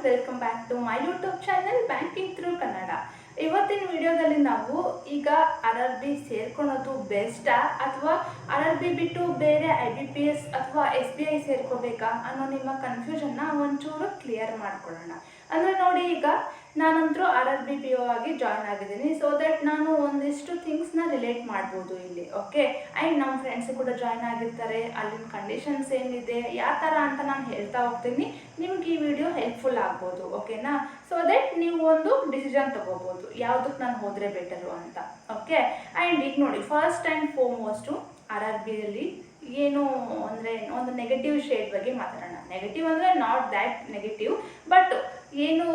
Welcome back to my YouTube channel banking through Kannada. ಇವತ್ತಿನ ವಿಡಿಯೋದಲ್ಲಿ ನಾವು ಈಗ RRB ಸೇರ್ಕೊಳ್ಳೋದು ಬೆಸ್ಟಾ ಅಥವಾ RRB ಬಿಟ್ಟು ಬೇರೆ IBPS ಅಥವಾ SBI ಸೇರ್ಕೋಬೇಕಾ ಅನ್ನೋ ನಿಮ್ಮ ಕನ್ಫ್ಯೂಷನ್ನ ಒಂಚೂರು ಕ್ಲಿಯರ್ ಮಾಡ್ಕೊಳ್ಳೋಣ. ಅಂದರೆ ನೋಡಿ, ಈಗ ನಾನಂತರೂ RRB PO ಆಗಿ ಜಾಯ್ನ್ ಆಗಿದ್ದೀನಿ. ಸೊ ದಟ್ ನಾನು ಒಂದಿಷ್ಟು ಥಿಂಗ್ಸ್ನ ರಿಲೇಟ್ ಮಾಡ್ಬೋದು ಇಲ್ಲಿ. ಓಕೆ, ಆ್ಯಂಡ್ ನಮ್ಮ ಫ್ರೆಂಡ್ಸ್ ಕೂಡ ಜಾಯ್ನ್ ಆಗಿರ್ತಾರೆ. ಅಲ್ಲಿನ ಕಂಡೀಷನ್ಸ್ ಏನಿದೆ, ಯಾವ ಥರ ಅಂತ ನಾನು ಹೇಳ್ತಾ ಹೋಗ್ತೀನಿ. ನಿಮ್ಗೆ ಈ ವಿಡಿಯೋ ಹೆಲ್ಪ್ಫುಲ್ ಆಗ್ಬೋದು. ಓಕೆನಾ? ಸೊ ದಟ್ ನೀವು ಒಂದು ಡಿಸಿಷನ್ ತೊಗೋಬೋದು, ಯಾವುದಕ್ಕೆ ನಾನು ಹೋದರೆ ಬೆಟರು ಅಂತ. ಓಕೆ, ಆ್ಯಂಡ್ ಈಗ ನೋಡಿ, ಫಸ್ಟ್ ಆ್ಯಂಡ್ ಫೋರ್ಮೋಸ್ಟು RRBಯಲ್ಲಿ ಏನು ಅಂದರೆ ಒಂದು ನೆಗೆಟಿವ್ ಶೇಡ್ ಬಗ್ಗೆ ಮಾತಾಡೋಣ. ನೆಗೆಟಿವ್ ಅಂದರೆ ನಾಟ್ ದ್ಯಾಟ್ ನೆಗೆಟಿವ್, ಬಟ್ ಏನು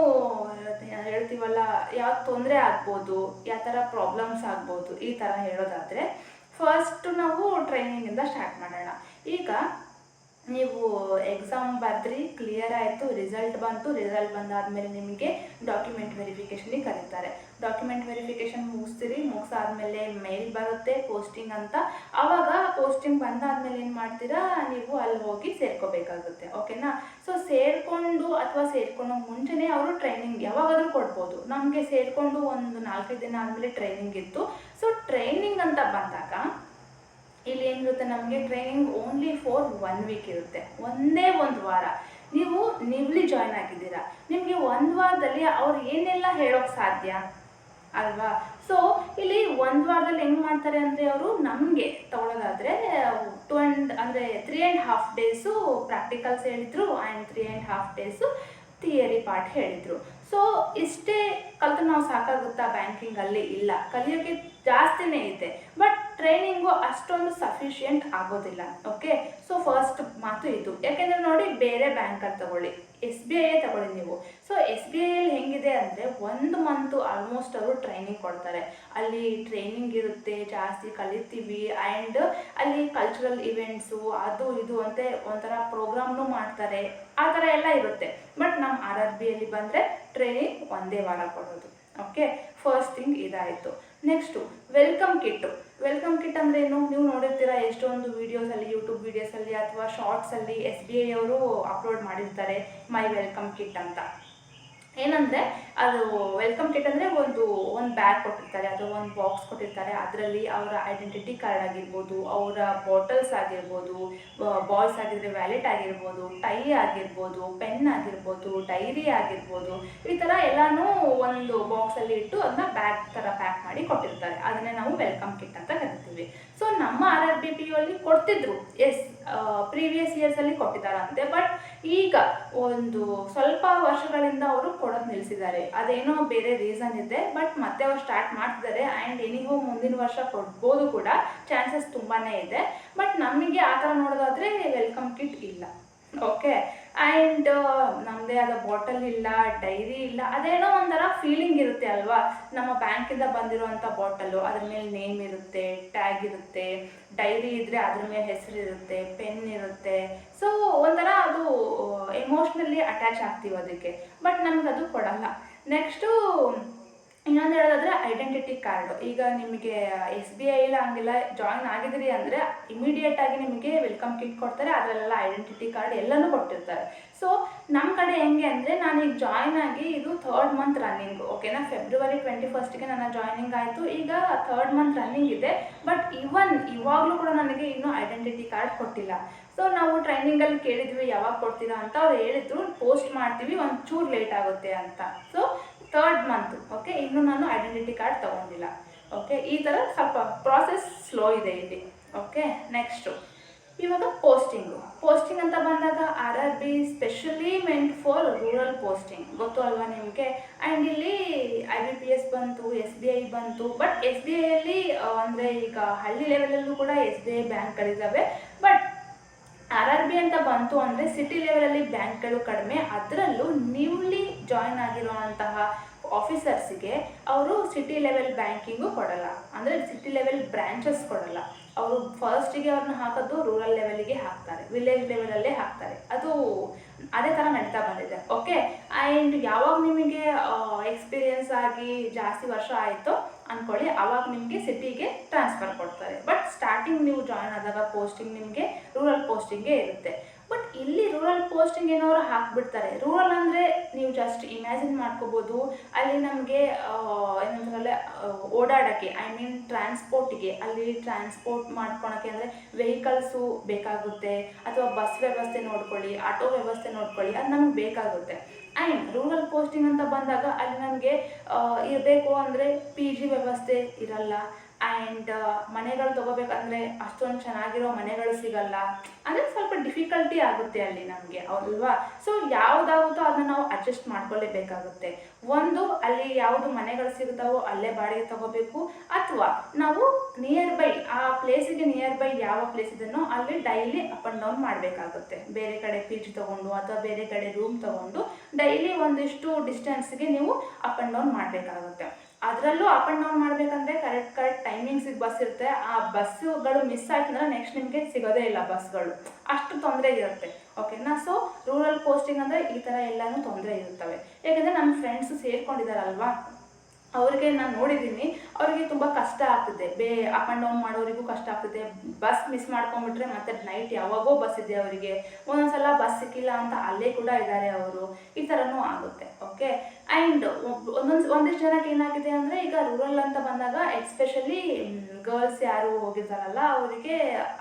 ಹೇಳ್ತೀವಲ್ಲ, ಯಾವ ತೊಂದರೆ ಆಗ್ಬೋದು, ಯಾವ ಥರ ಪ್ರಾಬ್ಲಮ್ಸ್ ಆಗ್ಬೋದು, ಈ ಥರ ಹೇಳೋದಾದರೆ ಫಸ್ಟು ನಾವು ಟ್ರೈನಿಂಗಿಂದ ಸ್ಟಾರ್ಟ್ ಮಾಡೋಣ. ಈಗ ನೀವು ಎಕ್ಸಾಮ್ ಬರೆದ್ರಿ, ಕ್ಲಿಯರ್ ಆಯಿತು, ರಿಸಲ್ಟ್ ಬಂತು. ರಿಸಲ್ಟ್ ಬಂದಾದಮೇಲೆ ನಿಮಗೆ ಡಾಕ್ಯುಮೆಂಟ್ ವೆರಿಫಿಕೇಷನಿಗೆ ಕರೀತಾರೆ. ಡಾಕ್ಯುಮೆಂಟ್ ವೆರಿಫಿಕೇಷನ್ ಮುಗಿಸಾದ್ಮೇಲೆ ಮೇಲ್ ಬರುತ್ತೆ ಪೋಸ್ಟಿಂಗ್ ಅಂತ. ಆವಾಗ ಪೋಸ್ಟಿಂಗ್ ಬಂದಾದ್ಮೇಲೆ ಏನು ಮಾಡ್ತೀರಾ, ನೀವು ಅಲ್ಲಿ ಹೋಗಿ ಸೇರ್ಕೋಬೇಕಾಗುತ್ತೆ. ಓಕೆನಾ? ಸೊ ಸೇರಿಕೊಂಡು ಅಥವಾ ಸೇರ್ಕೊಳ್ಳೋ ಮುಂಚೆನೇ ಅವರು ಟ್ರೈನಿಂಗ್ ಯಾವಾಗಾದರೂ ಕೊಡ್ಬೋದು. ನಮಗೆ ಸೇರಿಕೊಂಡು ಒಂದು 4-5 ದಿನ ಆದಮೇಲೆ ಟ್ರೈನಿಂಗ್ ಇತ್ತು. ಸೊ ಟ್ರೈನಿಂಗ್ ಅಂತ ಬಂದಾಗ ಇಲ್ಲಿ ಏನಿರುತ್ತೆ, ನಮಗೆ ಟ್ರೈನಿಂಗ್ ಓನ್ಲಿ ಫಾರ್ 1 ವೀಕ್ ಇರುತ್ತೆ. ಒಂದೇ ಒಂದು ವಾರ. ನೀವು ನೀವ್ಲಿ ಜಾಯ್ನ್ ಆಗಿದ್ದೀರಾ, ನಿಮಗೆ ಒಂದು ವಾರದಲ್ಲಿ ಅವ್ರು ಏನೆಲ್ಲ ಹೇಳೋಕ್ಕೆ ಸಾಧ್ಯ ಅಲ್ವಾ? ಸೊ ಇಲ್ಲಿ ಒಂದು ವಾರದಲ್ಲಿ ಹೆಂಗೆ ಮಾಡ್ತಾರೆ ಅಂದರೆ, ಅವರು ನಮಗೆ ತಗೊಳ್ಳೋದಾದರೆ 3.5 ಡೇಸು ಪ್ರಾಕ್ಟಿಕಲ್ಸ್ ಹೇಳಿದರು ಆ್ಯಂಡ್ 3.5 ಡೇಸು ಥಿಯರಿ ಪಾರ್ಟ್ ಹೇಳಿದರು. ಸೊ ಇಷ್ಟೇ ಕಲಿತು ನಾವು ಸಾಕಾಗುತ್ತಾ ಬ್ಯಾಂಕಿಂಗಲ್ಲಿ? ಇಲ್ಲ, ಕಲಿಯೋಕ್ಕೆ ಜಾಸ್ತಿನೇ ಇದೆ, ಬಟ್ ಟ್ರೈನಿಂಗು ಅಷ್ಟೊಂದು ಸಫಿಷಿಯೆಂಟ್ ಆಗೋದಿಲ್ಲ. ಓಕೆ, ಸೊ ಫಸ್ಟ್ ಮಾತು ಇದು. ಯಾಕೆಂದರೆ ನೋಡಿ, ಬೇರೆ ಬ್ಯಾಂಕಲ್ಲಿ ತಗೊಳ್ಳಿ, SBI ತಗೊಳ್ಳಿ ನೀವು. ಸೊ SBIಯಲ್ಲಿ ಹೆಂಗಿದೆ ಅಂದರೆ 1 ಮಂತು ಆಲ್ಮೋಸ್ಟ್ ಅವರು ಟ್ರೈನಿಂಗ್ ಕೊಡ್ತಾರೆ. ಅಲ್ಲಿ ಟ್ರೈನಿಂಗ್ ಇರುತ್ತೆ, ಜಾಸ್ತಿ ಕಲಿತೀವಿ, ಆ್ಯಂಡ್ ಅಲ್ಲಿ ಕಲ್ಚರಲ್ ಇವೆಂಟ್ಸು ಅದು ಇದು ಅಂತ ಒಂಥರ ಪ್ರೋಗ್ರಾಮ್ನು ಮಾಡ್ತಾರೆ. ಆ ಥರ ಎಲ್ಲ ಇರುತ್ತೆ. ಬಟ್ ನಮ್ಮ RRBಯಲ್ಲಿ ಬಂದರೆ ಟ್ರೈನಿಂಗ್ ಒಂದೇ ವಾರ ಕೊಡೋದು. ಓಕೆ, ಫಸ್ಟ್ ಥಿಂಗ್ ಇದಾಯಿತು. Next welcome kit. Welcome kit ಅಂದರೆ ಏನು, ನೀವು ನೋಡಿರ್ತೀರ ಎಷ್ಟೊಂದು ವೀಡಿಯೋಸಲ್ಲಿ, ಯೂಟ್ಯೂಬ್ ವೀಡಿಯೋಸಲ್ಲಿ ಅಥವಾ ಶಾರ್ಟ್ಸಲ್ಲಿ SBI ಅವರು ಅಪ್ಲೋಡ್ ಮಾಡಿರ್ತಾರೆ ಮೈ ವೆಲ್ಕಮ್ ಕಿಟ್ ಅಂತ. ಏನಂದರೆ ಅದು ವೆಲ್ಕಮ್ ಕಿಟ್ ಅಂದರೆ ಒಂದು ಬ್ಯಾಗ್ ಕೊಟ್ಟಿರ್ತಾರೆ, ಅದು ಒಂದು ಬಾಕ್ಸ್ ಕೊಟ್ಟಿರ್ತಾರೆ. ಅದರಲ್ಲಿ ಅವರ ಐಡೆಂಟಿಟಿ ಕಾರ್ಡ್ ಆಗಿರ್ಬೋದು, ಅವರ ಬಾಟಲ್ಸ್ ಆಗಿರ್ಬೋದು, ಬಾಯ್ಸ್ ಆಗಿದ್ರೆ ವ್ಯಾಲೆಟ್ ಆಗಿರ್ಬೋದು, ಟೈ ಆಗಿರ್ಬೋದು, ಪೆನ್ ಆಗಿರ್ಬೋದು, ಡೈರಿ ಆಗಿರ್ಬೋದು, ಈ ಥರ ಎಲ್ಲನೂ ಒಂದು ಬಾಕ್ಸಲ್ಲಿ ಇಟ್ಟು ಅದನ್ನ ಬ್ಯಾಗ್ ಥರ ಪ್ಯಾಕ್ ಮಾಡಿ ಕೊಟ್ಟಿರ್ತಾರೆ. ಅದನ್ನೇ ನಾವು ವೆಲ್ಕಮ್ ಕಿಟ್ ಅಂತ ಕರಿತೀವಿ. ಸೊ ನಮ್ಮ RRB PO ಕೊಡ್ತಿದ್ರು, ಪ್ರೀವಿಯಸ್ ಇಯರ್ಸಲ್ಲಿ ಕೊಟ್ಟಿದ್ದಾರಂತೆ. ಬಟ್ ಈಗ ಒಂದು ಸ್ವಲ್ಪ ವರ್ಷಗಳಿಂದ ಅವರು ಕೊಡೋದು ನಿಲ್ಲಿಸಿದ್ದಾರೆ. ಅದೇನೋ ಬೇರೆ ರೀಸನ್ ಇದೆ, ಬಟ್ ಮತ್ತೆ ಅವ್ರು ಸ್ಟಾರ್ಟ್ ಮಾಡ್ತಿದ್ದಾರೆ. ಆ್ಯಂಡ್ ಏನಿಗೂ ಮುಂದಿನ ವರ್ಷ ಕೊಡ್ಬೋದು ಕೂಡ, ಚಾನ್ಸಸ್ ತುಂಬಾ ಇದೆ. ಬಟ್ ನಮಗೆ ಆ ಥರ ನೋಡೋದಾದರೆ ವೆಲ್ಕಮ್ ಕಿಟ್ ಇಲ್ಲ. ಓಕೆ, ಆ್ಯಂಡ್ ನಮ್ಮದೇ ಆದ ಬಾಟಲ್ ಇಲ್ಲ, ಡೈರಿ ಇಲ್ಲ. ಅದೇನೋ ಒಂಥರ ಫೀಲಿಂಗ್ ಇರುತ್ತೆ ಅಲ್ವಾ, ನಮ್ಮ ಬ್ಯಾಂಕಿಂದ ಬಂದಿರುವಂಥ ಬಾಟಲು, ಅದ್ರ ಮೇಲೆ ನೇಮ್ ಇರುತ್ತೆ, ಟ್ಯಾಗ್ ಇರುತ್ತೆ, ಡೈರಿ ಇದ್ದರೆ ಅದ್ರ ಮೇಲೆ ಹೆಸರು ಇರುತ್ತೆ, ಪೆನ್ ಇರುತ್ತೆ. ಸೊ ಒಂಥರ ಅದು ಎಮೋಷ್ನಲಿ ಅಟ್ಯಾಚ್ ಆಗ್ತೀವಿ ಅದಕ್ಕೆ. ಬಟ್ ನಮ್ಗೆ ಅದು ಕೊಡಲ್ಲ. ನೆಕ್ಸ್ಟು ಇನ್ನೊಂದು ಹೇಳೋದಾದರೆ ಐಡೆಂಟಿಟಿ ಕಾರ್ಡು. ಈಗ ನಿಮಗೆ SBIಯಲ್ಲಿ ಹಂಗೆಲ್ಲ ಜಾಯ್ನ್ ಆಗಿದ್ದೀರಿ ಅಂದರೆ ಇಮಿಡಿಯೇಟಾಗಿ ನಿಮಗೆ ವೆಲ್ಕಮ್ ಕಿಟ್ ಕೊಡ್ತಾರೆ. ಅದರಲ್ಲೆಲ್ಲ ಐಡೆಂಟಿಟಿ ಕಾರ್ಡ್ ಎಲ್ಲನೂ ಕೊಟ್ಟಿರ್ತಾರೆ. ಸೊ ನಮ್ಮ ಕಡೆ ಹೆಂಗೆ ಅಂದರೆ, ನಾನೀಗ ಜಾಯ್ನ್ ಆಗಿ ಇದು 3rd ಮಂತ್ ರನ್ನಿಂಗು. ಓಕೆನಾ? February 21st ನನ್ನ ಜಾಯ್ನಿಂಗ್ ಆಯಿತು. ಈಗ 3rd ಮಂತ್ ರನ್ನಿಂಗ್ ಇದೆ. ಬಟ್ ಇವಾಗಲೂ ಕೂಡ ನನಗೆ ಇನ್ನೂ ಐಡೆಂಟಿಟಿ ಕಾರ್ಡ್ ಕೊಟ್ಟಿಲ್ಲ. ಸೊ ನಾವು ಟ್ರೈನಿಂಗಲ್ಲಿ ಕೇಳಿದ್ವಿ ಯಾವಾಗ ಕೊಡ್ತೀರಾ ಅಂತ. ಅವ್ರು ಹೇಳಿದ್ರು ಪೋಸ್ಟ್ ಮಾಡ್ತೀವಿ, ಒಂಚೂರು ಲೇಟ್ ಆಗುತ್ತೆ ಅಂತ. So 3rd month. ಓಕೆ, ಇನ್ನೂ ನಾನು ಐಡೆಂಟಿಟಿ ಕಾರ್ಡ್ ತೊಗೊಂಡಿಲ್ಲ. ಓಕೆ, ಈ ಥರ ಸ್ವಲ್ಪ ಪ್ರಾಸೆಸ್ ಸ್ಲೋ ಇದೆ ಇಲ್ಲಿ. ಓಕೆ, ನೆಕ್ಸ್ಟು ಇವಾಗ ಪೋಸ್ಟಿಂಗ್ ಅಂತ ಬಂದಾಗ RRB specially meant for rural posting. ಗೊತ್ತು ಅಲ್ವಾ ನಿಮಗೆ? ಆ್ಯಂಡ್ ಇಲ್ಲಿ IBPS ಬಂತು, SBI ಬಂತು. ಬಟ್ SBIಯಲ್ಲಿ ಅಂದರೆ ಈಗ ಹಳ್ಳಿ ಲೆವೆಲಲ್ಲೂ ಕೂಡ SBI ಬ್ಯಾಂಕ್ಗಳಿದ್ದಾವೆ. ಬಟ್ RRB ಅಂತ ಬಂತು ಅಂದರೆ ಸಿಟಿ ಲೆವೆಲಲ್ಲಿ ಬ್ಯಾಂಕ್ಗಳು ಕಡಿಮೆ. ಅದರಲ್ಲೂ ನ್ಯೂಲಿ ಜಾಯ್ನ್ ಆಗಿರುವಂತಹ ಆಫೀಸರ್ಸಿಗೆ ಅವರು ಸಿಟಿ ಲೆವೆಲ್ ಬ್ಯಾಂಕಿಂಗು ಕೊಡಲ್ಲ, ಅಂದರೆ ಸಿಟಿ ಲೆವೆಲ್ ಬ್ರ್ಯಾಂಚಸ್ ಕೊಡಲ್ಲ. ಅವರು ಫಸ್ಟಿಗೆ ಅವ್ರನ್ನ ಹಾಕೋದು ರೂರಲ್ ಲೆವೆಲಿಗೆ ಹಾಕ್ತಾರೆ, ವಿಲೇಜ್ ಲೆವೆಲಲ್ಲೇ ಹಾಕ್ತಾರೆ. ಅದು ಅದೇ ಥರ ನಡೀತಾ ಬಂದಿದೆ. ಓಕೆ, ಆ್ಯಂಡ್ ಯಾವಾಗ ನಿಮಗೆ ಎಕ್ಸ್ಪೀರಿಯನ್ಸ್ ಆಗಿ ಜಾಸ್ತಿ ವರ್ಷ ಆಯಿತು ಅಂದ್ಕೊಳ್ಳಿ, ಆವಾಗ ನಿಮಗೆ ಸಿಟಿಗೆ ಟ್ರಾನ್ಸ್ಫರ್ ಕೊಡ್ತಾರೆ. ಬಟ್ ಸ್ಟಾರ್ಟಿಂಗ್ ನೀವು ಜಾಯ್ನ್ ಆದಾಗ ಪೋಸ್ಟಿಂಗ್ ನಿಮಗೆ ರೂರಲ್ ಪೋಸ್ಟಿಂಗೇ ಇರುತ್ತೆ. ಬಟ್ ಇಲ್ಲಿ ರೂರಲ್ ಪೋಸ್ಟಿಂಗ್ ಏನೋರು ಹಾಕ್ಬಿಡ್ತಾರೆ. ರೂರಲ್ ಅಂದರೆ ನೀವು ಜಸ್ಟ್ ಇಮ್ಯಾಜಿನ್ ಮಾಡ್ಕೋಬೋದು. ಅಲ್ಲಿ ನಮಗೆ ಏನಂತಾರಲ್ಲ ಓಡಾಡೋಕ್ಕೆ, ಐ ಮೀನ್ ಟ್ರಾನ್ಸ್ಪೋರ್ಟಿಗೆ, ಅಲ್ಲಿ ಟ್ರಾನ್ಸ್ಪೋರ್ಟ್ ಮಾಡ್ಕೊಳಕ್ಕೆ ಅಂದರೆ ವೆಹಿಕಲ್ಸು ಬೇಕಾಗುತ್ತೆ, ಅಥವಾ ಬಸ್ ವ್ಯವಸ್ಥೆ ನೋಡ್ಕೊಳ್ಳಿ, ಆಟೋ ವ್ಯವಸ್ಥೆ ನೋಡ್ಕೊಳ್ಳಿ, ಅದು ನಮ್ಗೆ ಬೇಕಾಗುತ್ತೆ. ಆ್ಯಂಡ್ ರೂರಲ್ ಪೋಸ್ಟಿಂಗ್ ಅಂತ ಬಂದಾಗ ಅಲ್ಲಿ ನಮಗೆ ಇರಬೇಕು ಅಂದರೆ PG ವ್ಯವಸ್ಥೆ ಇರಲ್ಲ. ಆ್ಯಂಡ್ ಮನೆಗಳು ತೊಗೋಬೇಕಂದ್ರೆ ಅಷ್ಟೊಂದು ಚೆನ್ನಾಗಿರೋ ಮನೆಗಳು ಸಿಗಲ್ಲ. ಅಂದರೆ ಸ್ವಲ್ಪ ಡಿಫಿಕಲ್ಟಿ ಆಗುತ್ತೆ ಅಲ್ಲಿ ನಮಗೆ, ಅಲ್ವಾ? ಸೊ ಯಾವುದಾಗುತ್ತೋ ಅದನ್ನ ನಾವು ಅಡ್ಜಸ್ಟ್ ಮಾಡ್ಕೊಳ್ಳೇಬೇಕಾಗುತ್ತೆ. ಒಂದು, ಅಲ್ಲಿ ಯಾವುದು ಮನೆಗಳು ಸಿಗುತ್ತಾವೋ ಅಲ್ಲೇ ಬಾಡಿಗೆ ತಗೋಬೇಕು, ಅಥವಾ ನಾವು ನಿಯರ್ ಬೈ ಆ ಪ್ಲೇಸಿಗೆ ನಿಯರ್ ಬೈ ಯಾವ ಪ್ಲೇಸ್ ಇದನ್ನೋ ಅಲ್ಲಿ ಡೈಲಿ ಅಪ್ ಆ್ಯಂಡ್ ಡೌನ್ ಮಾಡಬೇಕಾಗುತ್ತೆ. ಬೇರೆ ಕಡೆ PG ತೊಗೊಂಡು ಅಥವಾ ಬೇರೆ ಕಡೆ ರೂಮ್ ತೊಗೊಂಡು ಡೈಲಿ ಒಂದಿಷ್ಟು ಡಿಸ್ಟೆನ್ಸ್ಗೆ ನೀವು ಅಪ್ ಆ್ಯಂಡ್ ಡೌನ್ ಮಾಡಬೇಕಾಗುತ್ತೆ. ಅದರಲ್ಲೂ ಅಪ್ ಆ್ಯಂಡ್ ಡೌನ್ ಮಾಡಬೇಕಂದ್ರೆ ಕರೆಕ್ಟ್ ಟೈಮಿಂಗ್ಸಿಗೆ ಬಸ್ ಇರುತ್ತೆ. ಆ ಬಸ್ಸುಗಳು ಮಿಸ್ ಆಯ್ತಂದ್ರೆ ನೆಕ್ಸ್ಟ್ ನಿಮಗೆ ಸಿಗೋದೇ ಇಲ್ಲ ಬಸ್ಗಳು, ಅಷ್ಟು ತೊಂದರೆ ಇರುತ್ತೆ. ಓಕೆನಾ? ಸೊ ರೂರಲ್ ಪೋಸ್ಟಿಂಗ್ ಅಂದರೆ ಈ ಥರ ಎಲ್ಲನೂ ತೊಂದರೆ ಇರುತ್ತವೆ. ಯಾಕೆಂದರೆ ನಮ್ಮ ಫ್ರೆಂಡ್ಸು ಸೇರ್ಕೊಂಡಿದ್ದಾರಲ್ವಾ, ಅವ್ರಿಗೆ ನಾನು ನೋಡಿದ್ದೀನಿ, ಅವರಿಗೆ ತುಂಬ ಕಷ್ಟ ಆಗ್ತಿದೆ. ಅಪ್ ಆ್ಯಂಡ್ ಡೌನ್ ಮಾಡೋರಿಗೂ ಕಷ್ಟ ಆಗ್ತಿದೆ. ಬಸ್ ಮಿಸ್ ಮಾಡ್ಕೊಂಡ್ಬಿಟ್ರೆ ಮತ್ತೆ ನೈಟ್ ಯಾವಾಗೋ ಬಸ್ ಇದೆ ಅವರಿಗೆ, ಒಂದೊಂದ್ಸಲ ಬಸ್ ಸಿಕ್ಕಿಲ್ಲ ಅಂತ ಅಲ್ಲೇ ಕೂಡ ಇದ್ದಾರೆ ಅವರು. ಈ ಥರನೂ ಆಗುತ್ತೆ. ಓಕೆ. ಆ್ಯಂಡ್ ಒಂದಿಷ್ಟು ಜನಕ್ಕೆ ಏನಾಗಿದೆ ಅಂದರೆ, ಈಗ ರೂರಲ್ ಅಂತ ಬಂದಾಗ ಎಸ್ಪೆಷಲಿ ಗರ್ಲ್ಸ್ ಯಾರು ಹೋಗಿರ್ತಾರಲ್ಲ ಅವರಿಗೆ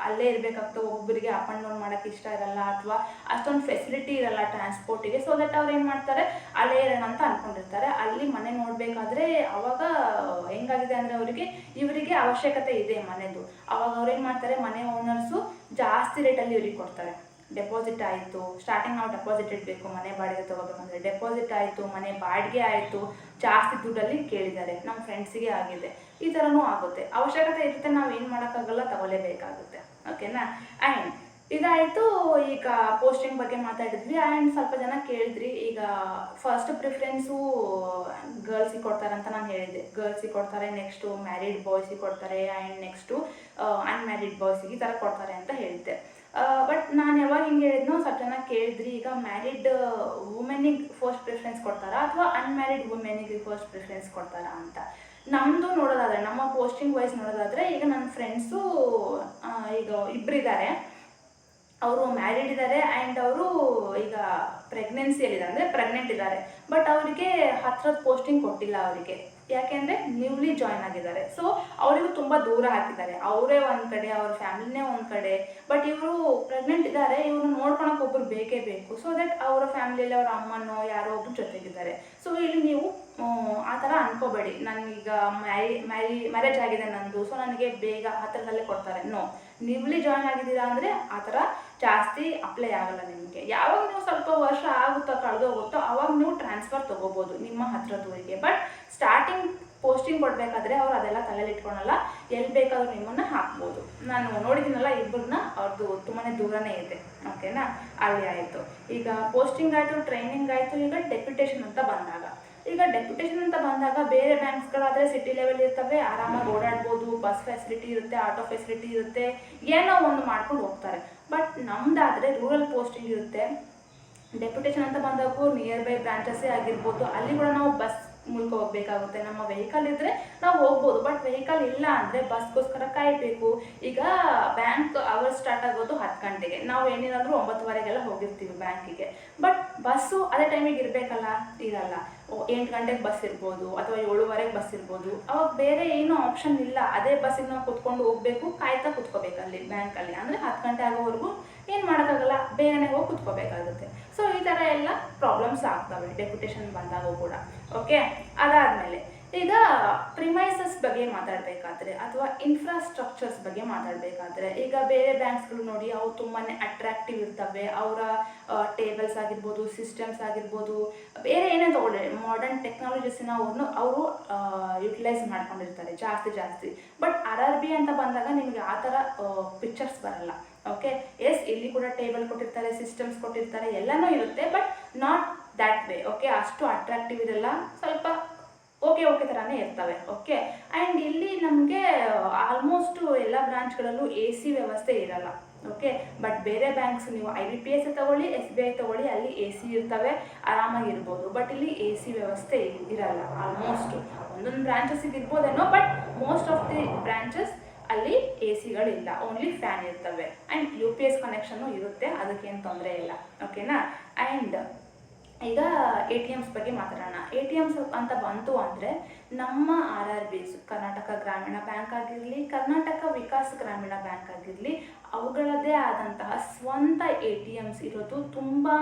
ಅಲ್ಲೇ ಇರಬೇಕಾಗ್ತದೆ. ಒಬ್ಬರಿಗೆ ಅಪ್ ಆ್ಯಂಡ್ ಡೌನ್ ಮಾಡೋಕ್ಕೆ ಇಷ್ಟ ಇರಲ್ಲ, ಅಥವಾ ಅಷ್ಟೊಂದು ಫೆಸಿಲಿಟಿ ಇರಲ್ಲ ಟ್ರಾನ್ಸ್ಪೋರ್ಟಿಗೆ. ಸೊ ದಟ್ ಅವ್ರು ಏನು ಮಾಡ್ತಾರೆ, ಅಲ್ಲೇ ಇರೋಣ ಅಂತ ಅಂದ್ಕೊಂಡಿರ್ತಾರೆ. ಅಲ್ಲಿ ಮನೆ ನೋಡಬೇಕಾದ್ರೆ ಅವಾಗ ಹೆಂಗಾಗಿದೆ ಅಂದರೆ ಇವರಿಗೆ ಅವಶ್ಯಕತೆ ಇದೆ ಮನೆದು. ಅವಾಗ ಅವ್ರೇನು ಮಾಡ್ತಾರೆ, ಮನೆ ಓನರ್ಸು ಜಾಸ್ತಿ ರೇಟಲ್ಲಿ ಇವ್ರಿಗೆ ಕೊಡ್ತಾರೆ. ಡೆಪಾಸಿಟ್ ಆಯಿತು, ಸ್ಟಾರ್ಟಿಂಗ್ ನಾವು ಡೆಪಾಸಿಟ್ ಇಡಬೇಕು ಮನೆ ಬಾಡಿಗೆ ತೊಗೋಬೇಕಂದ್ರೆ, ಡೆಪಾಸಿಟ್ ಆಯಿತು, ಮನೆ ಬಾಡಿಗೆ ಆಯಿತು, ಜಾಸ್ತಿ ದುಡ್ಡಲ್ಲಿ ಕೇಳಿದ್ದಾರೆ. ನಮ್ಮ ಫ್ರೆಂಡ್ಸಿಗೆ ಆಗಿದೆ. ಈ ಥರನೂ ಆಗುತ್ತೆ. ಅವಶ್ಯಕತೆ ಇರುತ್ತೆ, ನಾವು ಏನು ಮಾಡೋಕ್ಕಾಗಲ್ಲ, ತಗೊಳ್ಳೇಬೇಕಾಗುತ್ತೆ. ಓಕೆನಾ? ಆ್ಯಂಡ್ ಇದಾಯಿತು. ಈಗ ಪೋಸ್ಟಿಂಗ್ ಬಗ್ಗೆ ಮಾತಾಡಿದ್ವಿ. ಆ್ಯಂಡ್ ಸ್ವಲ್ಪ ಜನ ಕೇಳಿದ್ರಿ, ಈಗ ಫಸ್ಟ್ ಪ್ರಿಫರೆನ್ಸು ಗರ್ಲ್ಸಿಗೆ ಕೊಡ್ತಾರೆ ಅಂತ ನಾನು ಹೇಳಿದ್ದೆ. ಗರ್ಲ್ಸಿಗೆ ಕೊಡ್ತಾರೆ, ನೆಕ್ಸ್ಟು ಮ್ಯಾರಿಡ್ ಬಾಯ್ಸಿಗೆ ಕೊಡ್ತಾರೆ, ಆ್ಯಂಡ್ ನೆಕ್ಸ್ಟು ಅನ್ಮ್ಯಾರಿಡ್ ಬಾಯ್ಸಿಗೆ ಈ ಥರ ಕೊಡ್ತಾರೆ ಅಂತ ಹೇಳಿದ್ದೆ. ಬಟ್ ನಾನು ಯಾವಾಗ ಹಿಂಗೆ ಹೇಳಿದ್ನೋ ಸ್ವಲ್ಪ ಜನ ಕೇಳಿದ್ರಿ, ಈಗ ಮ್ಯಾರಿಡ್ ವುಮೆನಿಗೆ ಫಸ್ಟ್ ಪ್ರಿಫರೆನ್ಸ್ ಕೊಡ್ತಾರಾ ಅಥವಾ ಅನ್ಮ್ಯಾರಿಡ್ ವುಮೆನಿಗೆ ಫಸ್ಟ್ ಪ್ರಿಫರೆನ್ಸ್ ಕೊಡ್ತಾರಾ ಅಂತ. ನಮ್ಮದು ನೋಡೋದಾದರೆ, ನಮ್ಮ ಪೋಸ್ಟಿಂಗ್ ವೈಸ್ ನೋಡೋದಾದರೆ, ಈಗ ನನ್ನ ಫ್ರೆಂಡ್ಸು ಈಗ ಇಬ್ಬರಿದ್ದಾರೆ. ಅವರು ಮ್ಯಾರಿಡ್ ಇದ್ದಾರೆ ಆ್ಯಂಡ್ ಅವರು ಈಗ ಪ್ರೆಗ್ನೆನ್ಸಿಯಲ್ಲಿದ್ದಾರೆ, ಅಂದರೆ ಪ್ರೆಗ್ನೆಂಟ್ ಇದ್ದಾರೆ. ಬಟ್ ಅವರಿಗೆ ಹತ್ರದ ಪೋಸ್ಟಿಂಗ್ ಕೊಟ್ಟಿಲ್ಲ ಅವರಿಗೆ. ಯಾಕೆಂದರೆ ನ್ಯೂಲಿ ಜಾಯ್ನ್ ಆಗಿದ್ದಾರೆ. ಸೊ ಅವರಿಗೂ ತುಂಬ ದೂರ ಹಾಕಿದ್ದಾರೆ. ಅವರೇ ಒಂದು ಕಡೆ, ಅವ್ರ ಫ್ಯಾಮಿಲಿನೇ ಒಂದು ಕಡೆ. ಬಟ್ ಇವರು ಪ್ರೆಗ್ನೆಂಟ್ ಇದ್ದಾರೆ, ಇವರು ನೋಡ್ಕೊಳಕ್ಕೆ ಒಬ್ಬರು ಬೇಕೇ ಬೇಕು. ಸೊ ದಟ್ ಅವರ ಫ್ಯಾಮಿಲಿಯಲ್ಲಿ ಅವರ ಅಮ್ಮನೋ ಯಾರೋ ಒಬ್ಬರು ಜೊತೆಗಿದ್ದಾರೆ. ಸೊ ಇಲ್ಲಿ ನೀವು ಆ ಥರ ಅನ್ಕೋಬೇಡಿ, ನನಗೀಗ ಮ್ಯಾರೇಜ್ ಆಗಿದೆ ನಂದು, ಸೊ ನನಗೆ ಬೇಗ ಹತ್ತಿರದಲ್ಲೇ ಕೊಡ್ತಾರೆ. ನೋ, ನ್ಯೂಲಿ ಜಾಯ್ನ್ ಆಗಿದ್ದೀರಾ ಅಂದರೆ ಆ ಥರ ಜಾಸ್ತಿ ಅಪ್ಲೈ ಆಗಲ್ಲ ನಿಮಗೆ. ಯಾವಾಗ ನೀವು ಸ್ವಲ್ಪ ವರ್ಷ ಆಗುತ್ತೋ ಕಳೆದೋಗುತ್ತೋ ಆವಾಗ ನೀವು ಟ್ರಾನ್ಸ್ಫರ್ ತೊಗೋಬೋದು ನಿಮ್ಮ ಹತ್ತಿರದೂರಿಗೆ. ಬಟ್ ಸ್ಟಾರ್ಟಿಂಗ್ ಪೋಸ್ಟಿಂಗ್ ಕೊಡಬೇಕಾದ್ರೆ ಅವ್ರು ಅದೆಲ್ಲ ತಲೆಯಲ್ಲಿ ಇಟ್ಕೊಳಲ್ಲ, ಎಲ್ಲಿ ಬೇಕಾದ್ರೂ ನಿಮ್ಮನ್ನು ಹಾಕ್ಬೋದು. ನಾನು ನೋಡಿದ್ದೀನಲ್ಲ ಇಬ್ಬರನ್ನ, ಅವ್ರದ್ದು ತುಂಬಾ ದೂರನೇ ಇದೆ. ಓಕೆನಾ? ಅಲ್ಲಿ ಆಯಿತು. ಈಗ ಪೋಸ್ಟಿಂಗ್ ಆಯಿತು, ಟ್ರೈನಿಂಗ್ ಆಯಿತು. ಈಗ ಡೆಪ್ಯುಟೇಷನ್ ಅಂತ ಬಂದಾಗ, ಬೇರೆ ಬ್ಯಾಂಕ್ಸ್ಗಳಾದರೆ ಸಿಟಿ ಲೆವೆಲ್ ಇರ್ತವೆ, ಆರಾಮಾಗಿ ಓಡಾಡ್ಬೋದು, ಬಸ್ ಫೆಸಿಲಿಟಿ ಇರುತ್ತೆ, ಆಟೋ ಫೆಸಿಲಿಟಿ ಇರುತ್ತೆ, ಏನೋ ಒಂದು ಮಾಡ್ಕೊಂಡು ಹೋಗ್ತಾರೆ. ಬಟ್ ನಮ್ಮದಾದರೆ ರೂರಲ್ ಪೋಸ್ಟಿಂಗ್ ಇರುತ್ತೆ. ಡೆಪ್ಯುಟೇಷನ್ ಅಂತ ಬಂದಾಗೂ ನಿಯರ್ ಬೈ ಬ್ರಾಂಚಸ್ಸೇ ಆಗಿರ್ಬೋದು, ಅಲ್ಲಿ ಕೂಡ ನಾವು ಬಸ್ ಮೂಲಕ ಹೋಗಬೇಕಾಗುತ್ತೆ. ನಮ್ಮ ವೆಹಿಕಲ್ ಇದ್ದರೆ ನಾವು ಹೋಗ್ಬೋದು. ಬಟ್ ವೆಹಿಕಲ್ ಇಲ್ಲ ಅಂದರೆ ಬಸ್ಗೋಸ್ಕರ ಕಾಯಬೇಕು. ಈಗ ಬ್ಯಾಂಕ್ ಅವರ್ ಸ್ಟಾರ್ಟ್ ಆಗೋದು 10 ಗಂಟೆಗೆ, ನಾವು ಏನಿಲ್ಲ 9:15 ಹೋಗಿರ್ತೀವಿ ಬ್ಯಾಂಕಿಗೆ. ಬಟ್ ಬಸ್ಸು ಅದೇ ಟೈಮಿಗೆ ಇರಬೇಕಲ್ಲ, ಇರಲ್ಲ. 8 ಗಂಟೆಗೆ ಬಸ್ ಇರ್ಬೋದು ಅಥವಾ 7:15 ಬಸ್ ಇರ್ಬೋದು. ಅವಾಗ ಬೇರೆ ಏನೂ ಆಪ್ಷನ್ ಇಲ್ಲ, ಅದೇ ಬಸ್ಸಿಗೆ ನಾವು ಕುತ್ಕೊಂಡು ಹೋಗಬೇಕು, ಕಾಯ್ತಾ ಕುತ್ಕೋಬೇಕು ಅಲ್ಲಿ ಬ್ಯಾಂಕಲ್ಲಿ. ಅಂದರೆ 10 ಗಂಟೆ ಆಗೋವರೆಗೂ ಏನು ಮಾಡೋಕ್ಕಾಗಲ್ಲ, ಬೇಗನೆ ಹೋಗಿ ಕುತ್ಕೋಬೇಕಾಗುತ್ತೆ. ಸೊ ಈ ಥರ ಎಲ್ಲ ಪ್ರಾಬ್ಲಮ್ಸ್ ಆಗ್ತವೆ ಡೆಪ್ಯುಟೇಷನ್ ಬಂದಾಗೂ ಕೂಡ. ಓಕೆ. ಅದಾದಮೇಲೆ ಈಗ ಪ್ರಿಮೈಸಸ್ ಬಗ್ಗೆ ಮಾತಾಡಬೇಕಾದ್ರೆ ಅಥವಾ ಇನ್ಫ್ರಾಸ್ಟ್ರಕ್ಚರ್ಸ್ ಬಗ್ಗೆ ಮಾತಾಡಬೇಕಾದ್ರೆ, ಈಗ ಬೇರೆ ಬ್ಯಾಂಕ್ಸ್ಗಳು ನೋಡಿ, ಅವು ತುಂಬಾ ಅಟ್ರಾಕ್ಟಿವ್ ಇರ್ತವೆ. ಅವರ ಟೇಬಲ್ಸ್ ಆಗಿರ್ಬೋದು, ಸಿಸ್ಟಮ್ಸ್ ಆಗಿರ್ಬೋದು, ಬೇರೆ ಏನೇ ತೊಗೊಳ್ಳಿ, ಮಾಡರ್ನ್ ಟೆಕ್ನಾಲಜೀಸ್ನ ಅವರು ಯುಟಿಲೈಸ್ ಮಾಡ್ಕೊಂಡಿರ್ತಾರೆ ಜಾಸ್ತಿ. ಬಟ್ RRB ಅಂತ ಬಂದಾಗ ನಿಮಗೆ ಆ ಥರ ಪಿಕ್ಚರ್ಸ್ ಬರಲ್ಲ. ಓಕೆ. ಎಸ್, ಇಲ್ಲಿ ಕೂಡ ಟೇಬಲ್ ಕೊಟ್ಟಿರ್ತಾರೆ, ಸಿಸ್ಟಮ್ಸ್ ಕೊಟ್ಟಿರ್ತಾರೆ, ಎಲ್ಲನೂ ಇರುತ್ತೆ. But not that way. Okay. ಅಷ್ಟು ಅಟ್ರಾಕ್ಟಿವ್ ಇರಲ್ಲ, ಸ್ವಲ್ಪ ಓಕೆ ಥರನೇ ಇರ್ತವೆ. ಓಕೆ. ಆ್ಯಂಡ್ ಇಲ್ಲಿ ನಮಗೆ ಆಲ್ಮೋಸ್ಟು ಎಲ್ಲ ಬ್ರಾಂಚ್ಗಳಲ್ಲೂ AC ವ್ಯವಸ್ಥೆ ಇರಲ್ಲ. ಓಕೆ. ಬಟ್ ಬೇರೆ ಬ್ಯಾಂಕ್ಸ್ ನೀವು IBPS ತಗೊಳ್ಳಿ, SBI ತಗೊಳ್ಳಿ, ಅಲ್ಲಿ AC ಇರ್ತವೆ, ಆರಾಮಾಗಿರ್ಬೋದು. ಬಟ್ ಇಲ್ಲಿ AC ವ್ಯವಸ್ಥೆ ಇರಲ್ಲ ಆಲ್ಮೋಸ್ಟು. ಒಂದೊಂದು ಬ್ರಾಂಚಸ್ಸಿಗೆ ಇರ್ಬೋದೇನೋ, but most of the branches ಅಲ್ಲಿ AC ಗಳಿಲ್ಲ, ಓನ್ಲಿ ಫ್ಯಾನ್ ಇರ್ತವೆ. ಆ್ಯಂಡ್ UPS ಕನೆಕ್ಷನ್ನು ಇರುತ್ತೆ, ಅದಕ್ಕೇನು ತೊಂದರೆ ಇಲ್ಲ. ಓಕೆನಾ? ಆ್ಯಂಡ್ ಈಗ ಎ ಟಿ ಎಮ್ಸ್ ಬಗ್ಗೆ ಮಾತಾಡೋಣ. ಎ ಟಿ ಎಮ್ಸ್ ಅಂತ ಬಂತು ಅಂದರೆ ನಮ್ಮ ಆರ್ ಆರ್ ಬಿಸ್, ಕರ್ನಾಟಕ ಗ್ರಾಮೀಣ ಬ್ಯಾಂಕ್ ಆಗಿರಲಿ, ಕರ್ನಾಟಕ ವಿಕಾಸ್ ಗ್ರಾಮೀಣ ಬ್ಯಾಂಕ್ ಆಗಿರಲಿ, ಅವುಗಳದ್ದೇ ಆದಂತಹ ಸ್ವಂತ ಎ ಟಿ ಎಮ್ಸ್ ಇರೋದು ತುಂಬಾ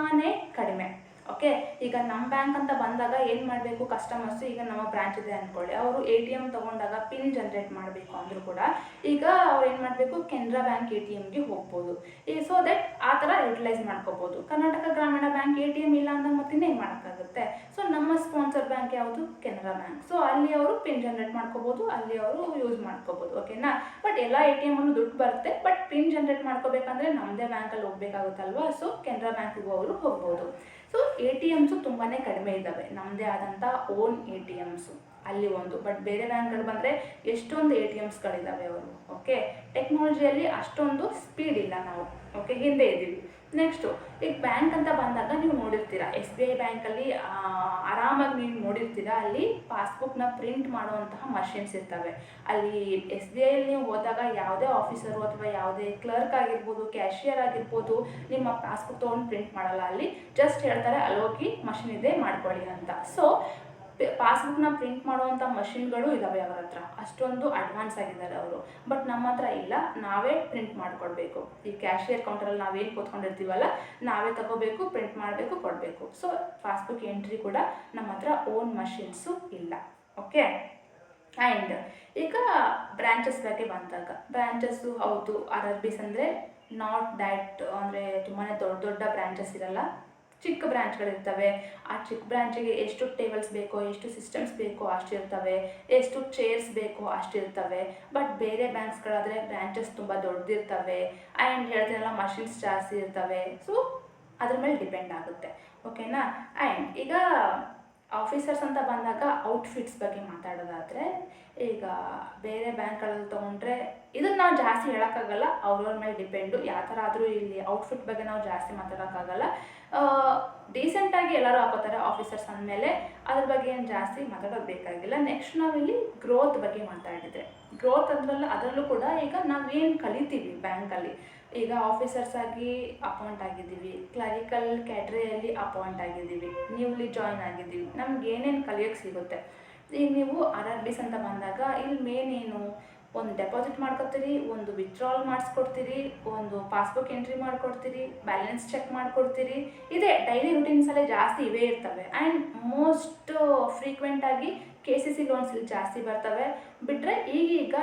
ಕಡಿಮೆ. ಓಕೆ, ಈಗ ನಮ್ಮ ಬ್ಯಾಂಕ್ ಅಂತ ಬಂದಾಗ ಏನು ಮಾಡಬೇಕು ಕಸ್ಟಮರ್ಸು, ಈಗ ನಮ್ಮ ಬ್ರಾಂಚ್ ಇದೆ ಅಂದ್ಕೊಳ್ಳಿ, ಅವರು ಎ ಟಿ ಎಮ್ ತೊಗೊಂಡಾಗ ಪಿನ್ ಜನ್ರೇಟ್ ಮಾಡಬೇಕು ಅಂದರೂ ಕೂಡ ಈಗ ಅವ್ರು ಏನು ಮಾಡಬೇಕು, ಕೆನರಾ ಬ್ಯಾಂಕ್ ಎ ಟಿ ಎಮ್ಗೆ ಹೋಗ್ಬೋದು. ಈ ಸೊ ದಟ್ ಆ ಥರ ಯುಟಿಲೈಸ್ ಮಾಡ್ಕೋಬೋದು. ಕರ್ನಾಟಕ ಗ್ರಾಮೀಣ ಬ್ಯಾಂಕ್ ಎ ಟಿ ಎಮ್ ಇಲ್ಲ ಅಂದಾಗ ಮತ್ತಿನ್ನೇ ಏನು ಮಾಡೋಕ್ಕಾಗುತ್ತೆ. ಸೊ ನಮ್ಮ ಸ್ಪಾನ್ಸರ್ ಬ್ಯಾಂಕ್ ಯಾವುದು, ಕೆನರಾ ಬ್ಯಾಂಕ್. ಸೊ ಅಲ್ಲಿ ಅವರು ಪಿನ್ ಜನ್ರೇಟ್ ಮಾಡ್ಕೋಬೋದು, ಅಲ್ಲಿ ಅವರು ಯೂಸ್ ಮಾಡ್ಕೋಬೋದು. ಓಕೆನಾ. ಬಟ್ ಎಲ್ಲ ಎ ಟಿ ಎಮಲ್ಲೂ ದುಡ್ಡು ಬರುತ್ತೆ, ಬಟ್ ಪಿನ್ ಜನ್ರೇಟ್ ಮಾಡ್ಕೋಬೇಕಂದ್ರೆ ನಮ್ಮದೇ ಬ್ಯಾಂಕಲ್ಲಿ ಹೋಗ್ಬೇಕಾಗುತ್ತಲ್ವಾ. ಸೊ ಕೆನರಾ ಬ್ಯಾಂಕಿಗೂ ಅವರು ಹೋಗ್ಬೋದು. ಸೊ ಎ ಟಿ ಎಮ್ಸು ತುಂಬಾ ಕಡಿಮೆ ಇದ್ದಾವೆ, ನಮ್ಮದೇ ಆದಂಥ ಓನ್ ಎ ಟಿ ಎಮ್ಸು ಅಲ್ಲಿ ಒಂದು. ಬಟ್ ಬೇರೆ ಬ್ಯಾಂಕ್ಗಳು ಬಂದರೆ ಎಷ್ಟೊಂದು ಎ ಟಿ ಎಮ್ಸ್ಗಳಿದ್ದಾವೆ ಅವರು. ಓಕೆ, ಟೆಕ್ನಾಲಜಿಯಲ್ಲಿ ಅಷ್ಟೊಂದು ಸ್ಪೀಡ್ ಇಲ್ಲ ನಾವು. ಓಕೆ, ಹಿಂದೆ ಇದ್ದೀವಿ. ನೆಕ್ಸ್ಟು, ಈಗ ಬ್ಯಾಂಕ್ ಅಂತ ಬಂದಾಗ ನೀವು ನೋಡಿರ್ತೀರ, ಎಸ್ ಬಿ ಐ ಬ್ಯಾಂಕಲ್ಲಿ ಆರಾಮಾಗಿ ನೀವು ನೋಡಿರ್ತೀರ, ಅಲ್ಲಿ ಪಾಸ್ಬುಕ್ನ ಪ್ರಿಂಟ್ ಮಾಡುವಂತಹ ಮಷಿನ್ಸ್ ಇರ್ತವೆ. ಅಲ್ಲಿ ಎಸ್ ಬಿ ಐಲಿ ನೀವು ಹೋದಾಗ ಯಾವುದೇ ಆಫೀಸರು ಅಥವಾ ಯಾವುದೇ ಕ್ಲರ್ಕ್ ಆಗಿರ್ಬೋದು, ಕ್ಯಾಶಿಯರ್ ಆಗಿರ್ಬೋದು, ನಿಮ್ಮ ಪಾಸ್ಬುಕ್ ತೊಗೊಂಡು ಪ್ರಿಂಟ್ ಮಾಡಲ್ಲ. ಅಲ್ಲಿ ಜಸ್ಟ್ ಹೇಳ್ತಾರೆ ಅಲ್ಲೋಗಿ ಮಷಿನ್ ಇದೆ ಮಾಡ್ಕೊಳ್ಳಿ ಅಂತ. ಸೊ ಪಾಸ್ಬುಕ್ನ ಪ್ರಿಂಟ್ ಮಾಡುವಂಥ ಮಷಿನ್ಗಳು ಇದ್ದಾವೆ ಅವರ ಹತ್ರ, ಅಷ್ಟೊಂದು ಅಡ್ವಾನ್ಸ್ ಆಗಿದ್ದಾರೆ ಅವರು. ಬಟ್ ನಮ್ಮ ಹತ್ರ ಇಲ್ಲ, ನಾವೇ ಪ್ರಿಂಟ್ ಮಾಡಿಕೊಡ್ಬೇಕು. ಈ ಕ್ಯಾಶಿಯರ್ ಕೌಂಟರಲ್ಲಿ ನಾವೇನು ಕೂತ್ಕೊಂಡಿರ್ತೀವಲ್ಲ, ನಾವೇ ತಗೋಬೇಕು, ಪ್ರಿಂಟ್ ಮಾಡಬೇಕು, ಕೊಡಬೇಕು. ಸೊ ಪಾಸ್ಬುಕ್ ಎಂಟ್ರಿ ಕೂಡ ನಮ್ಮ ಹತ್ರ ಓನ್ ಮಷಿನ್ಸು ಇಲ್ಲ. ಓಕೆ, ಆ್ಯಂಡ್ ಈಗ ಬ್ರ್ಯಾಂಚಸ್ ಬಗ್ಗೆ ಬಂದಾಗ, ಬ್ರ್ಯಾಂಚಸ್ಸು ಹೌದು ಆರ್ ಆರ್ ಬಿಸ್ ಅಂದರೆ ನಾಟ್ ದ್ಯಾಟ್, ಅಂದರೆ ತುಂಬಾ ದೊಡ್ಡ ದೊಡ್ಡ ಬ್ರ್ಯಾಂಚಸ್ ಇರಲ್ಲ, ಚಿಕ್ಕ ಬ್ರ್ಯಾಂಚ್ಗಳಿರ್ತವೆ. ಆ ಚಿಕ್ಕ ಬ್ರ್ಯಾಂಚಿಗೆ ಎಷ್ಟು ಟೇಬಲ್ಸ್ ಬೇಕೋ, ಎಷ್ಟು ಸಿಸ್ಟಮ್ಸ್ ಬೇಕೋ ಅಷ್ಟಿರ್ತವೆ, ಎಷ್ಟು ಚೇರ್ಸ್ ಬೇಕೋ ಅಷ್ಟಿರ್ತವೆ. ಬಟ್ ಬೇರೆ ಬ್ಯಾಂಕ್ಸ್ಗಳಾದರೆ ಬ್ರ್ಯಾಂಚಸ್ ತುಂಬ ದೊಡ್ಡದಿರ್ತವೆ, ಆ್ಯಂಡ್ ಹೇಳ್ತೀನಲ್ಲ ಮಷಿನ್ಸ್ ಜಾಸ್ತಿ ಇರ್ತವೆ. ಸೊ ಅದ್ರ ಮೇಲೆ ಡಿಪೆಂಡ್ ಆಗುತ್ತೆ. ಓಕೆನಾ. ಆ್ಯಂಡ್ ಈಗ ಆಫೀಸರ್ಸ್ ಅಂತ ಬಂದಾಗ ಔಟ್ಫಿಟ್ಸ್ ಬಗ್ಗೆ ಮಾತಾಡೋದಾದರೆ, ಈಗ ಬೇರೆ ಬ್ಯಾಂಕ್ಗಳಲ್ಲಿ ತೊಗೊಂಡ್ರೆ ಇದನ್ನು ನಾವು ಜಾಸ್ತಿ ಹೇಳೋಕ್ಕಾಗಲ್ಲ, ಅವ್ರವ್ರ ಮೇಲೆ ಡಿಪೆಂಡು. ಯಾವ ಥರ ಆದರೂ ಇಲ್ಲಿ ಔಟ್ಫಿಟ್ ಬಗ್ಗೆ ನಾವು ಜಾಸ್ತಿ ಮಾತಾಡೋಕ್ಕಾಗಲ್ಲ. ಡೀಸೆಂಟಾಗಿ ಎಲ್ಲರೂ ಹಾಕೋತಾರೆ ಆಫೀಸರ್ಸ್ ಅಂದಮೇಲೆ, ಅದ್ರ ಬಗ್ಗೆ ಏನು ಜಾಸ್ತಿ ಮಾತಾಡೋದು ಬೇಕಾಗಿಲ್ಲ. ನೆಕ್ಸ್ಟ್ ನಾವಿಲ್ಲಿ ಗ್ರೋತ್ ಬಗ್ಗೆ ಮಾತಾಡಿದರೆ, ಗ್ರೋತ್ ಅದರಲ್ಲೂ ಕೂಡ ಈಗ ನಾವೇನು ಕಲಿತೀವಿ ಬ್ಯಾಂಕಲ್ಲಿ, ಈಗ ಆಫೀಸರ್ಸ್ ಆಗಿ ಅಪಾಯಿಂಟ್ ಆಗಿದ್ದೀವಿ, ಕ್ಲರಿಕಲ್ ಕ್ಯಾಟ್ರಿಯಲ್ಲಿ ಅಪಾಯಿಂಟ್ ಆಗಿದ್ದೀವಿ, ನ್ಯೂಲಿ ಜಾಯ್ನ್ ಆಗಿದ್ದೀವಿ, ನಮ್ಗೆ ಏನೇನು ಕಲಿಯೋಕ್ಕೆ ಸಿಗುತ್ತೆ. ಈಗ ನೀವು ಆರ್ ಆರ್ ಬಿಸ್ ಅಂತ ಬಂದಾಗ ಇಲ್ಲಿ ಮೇನ್ ಏನು, ಒಂದು ಡೆಪಾಸಿಟ್ ಮಾಡ್ಕೊತೀರಿ, ಒಂದು ವಿತ್ಡ್ರಾಲ್ ಮಾಡಿಸ್ಕೊಡ್ತೀರಿ, ಒಂದು ಪಾಸ್ಬುಕ್ ಎಂಟ್ರಿ ಮಾಡಿಕೊಡ್ತೀರಿ, ಬ್ಯಾಲೆನ್ಸ್ ಚೆಕ್ ಮಾಡಿಕೊಡ್ತೀರಿ. ಇದೇ ಡೈಲಿ ರುಟೀನ್ಸಲ್ಲೇ ಜಾಸ್ತಿ ಇವೇ ಇರ್ತವೆ. ಆ್ಯಂಡ್ ಮೋಸ್ಟ್ ಫ್ರೀಕ್ವೆಂಟಾಗಿ ಕೆ ಸಿ ಸಿ ಲೋನ್ಸ್ ಇಲ್ಲಿ ಜಾಸ್ತಿ ಬರ್ತವೆ. ಬಿಟ್ಟರೆ ಈಗೀಗ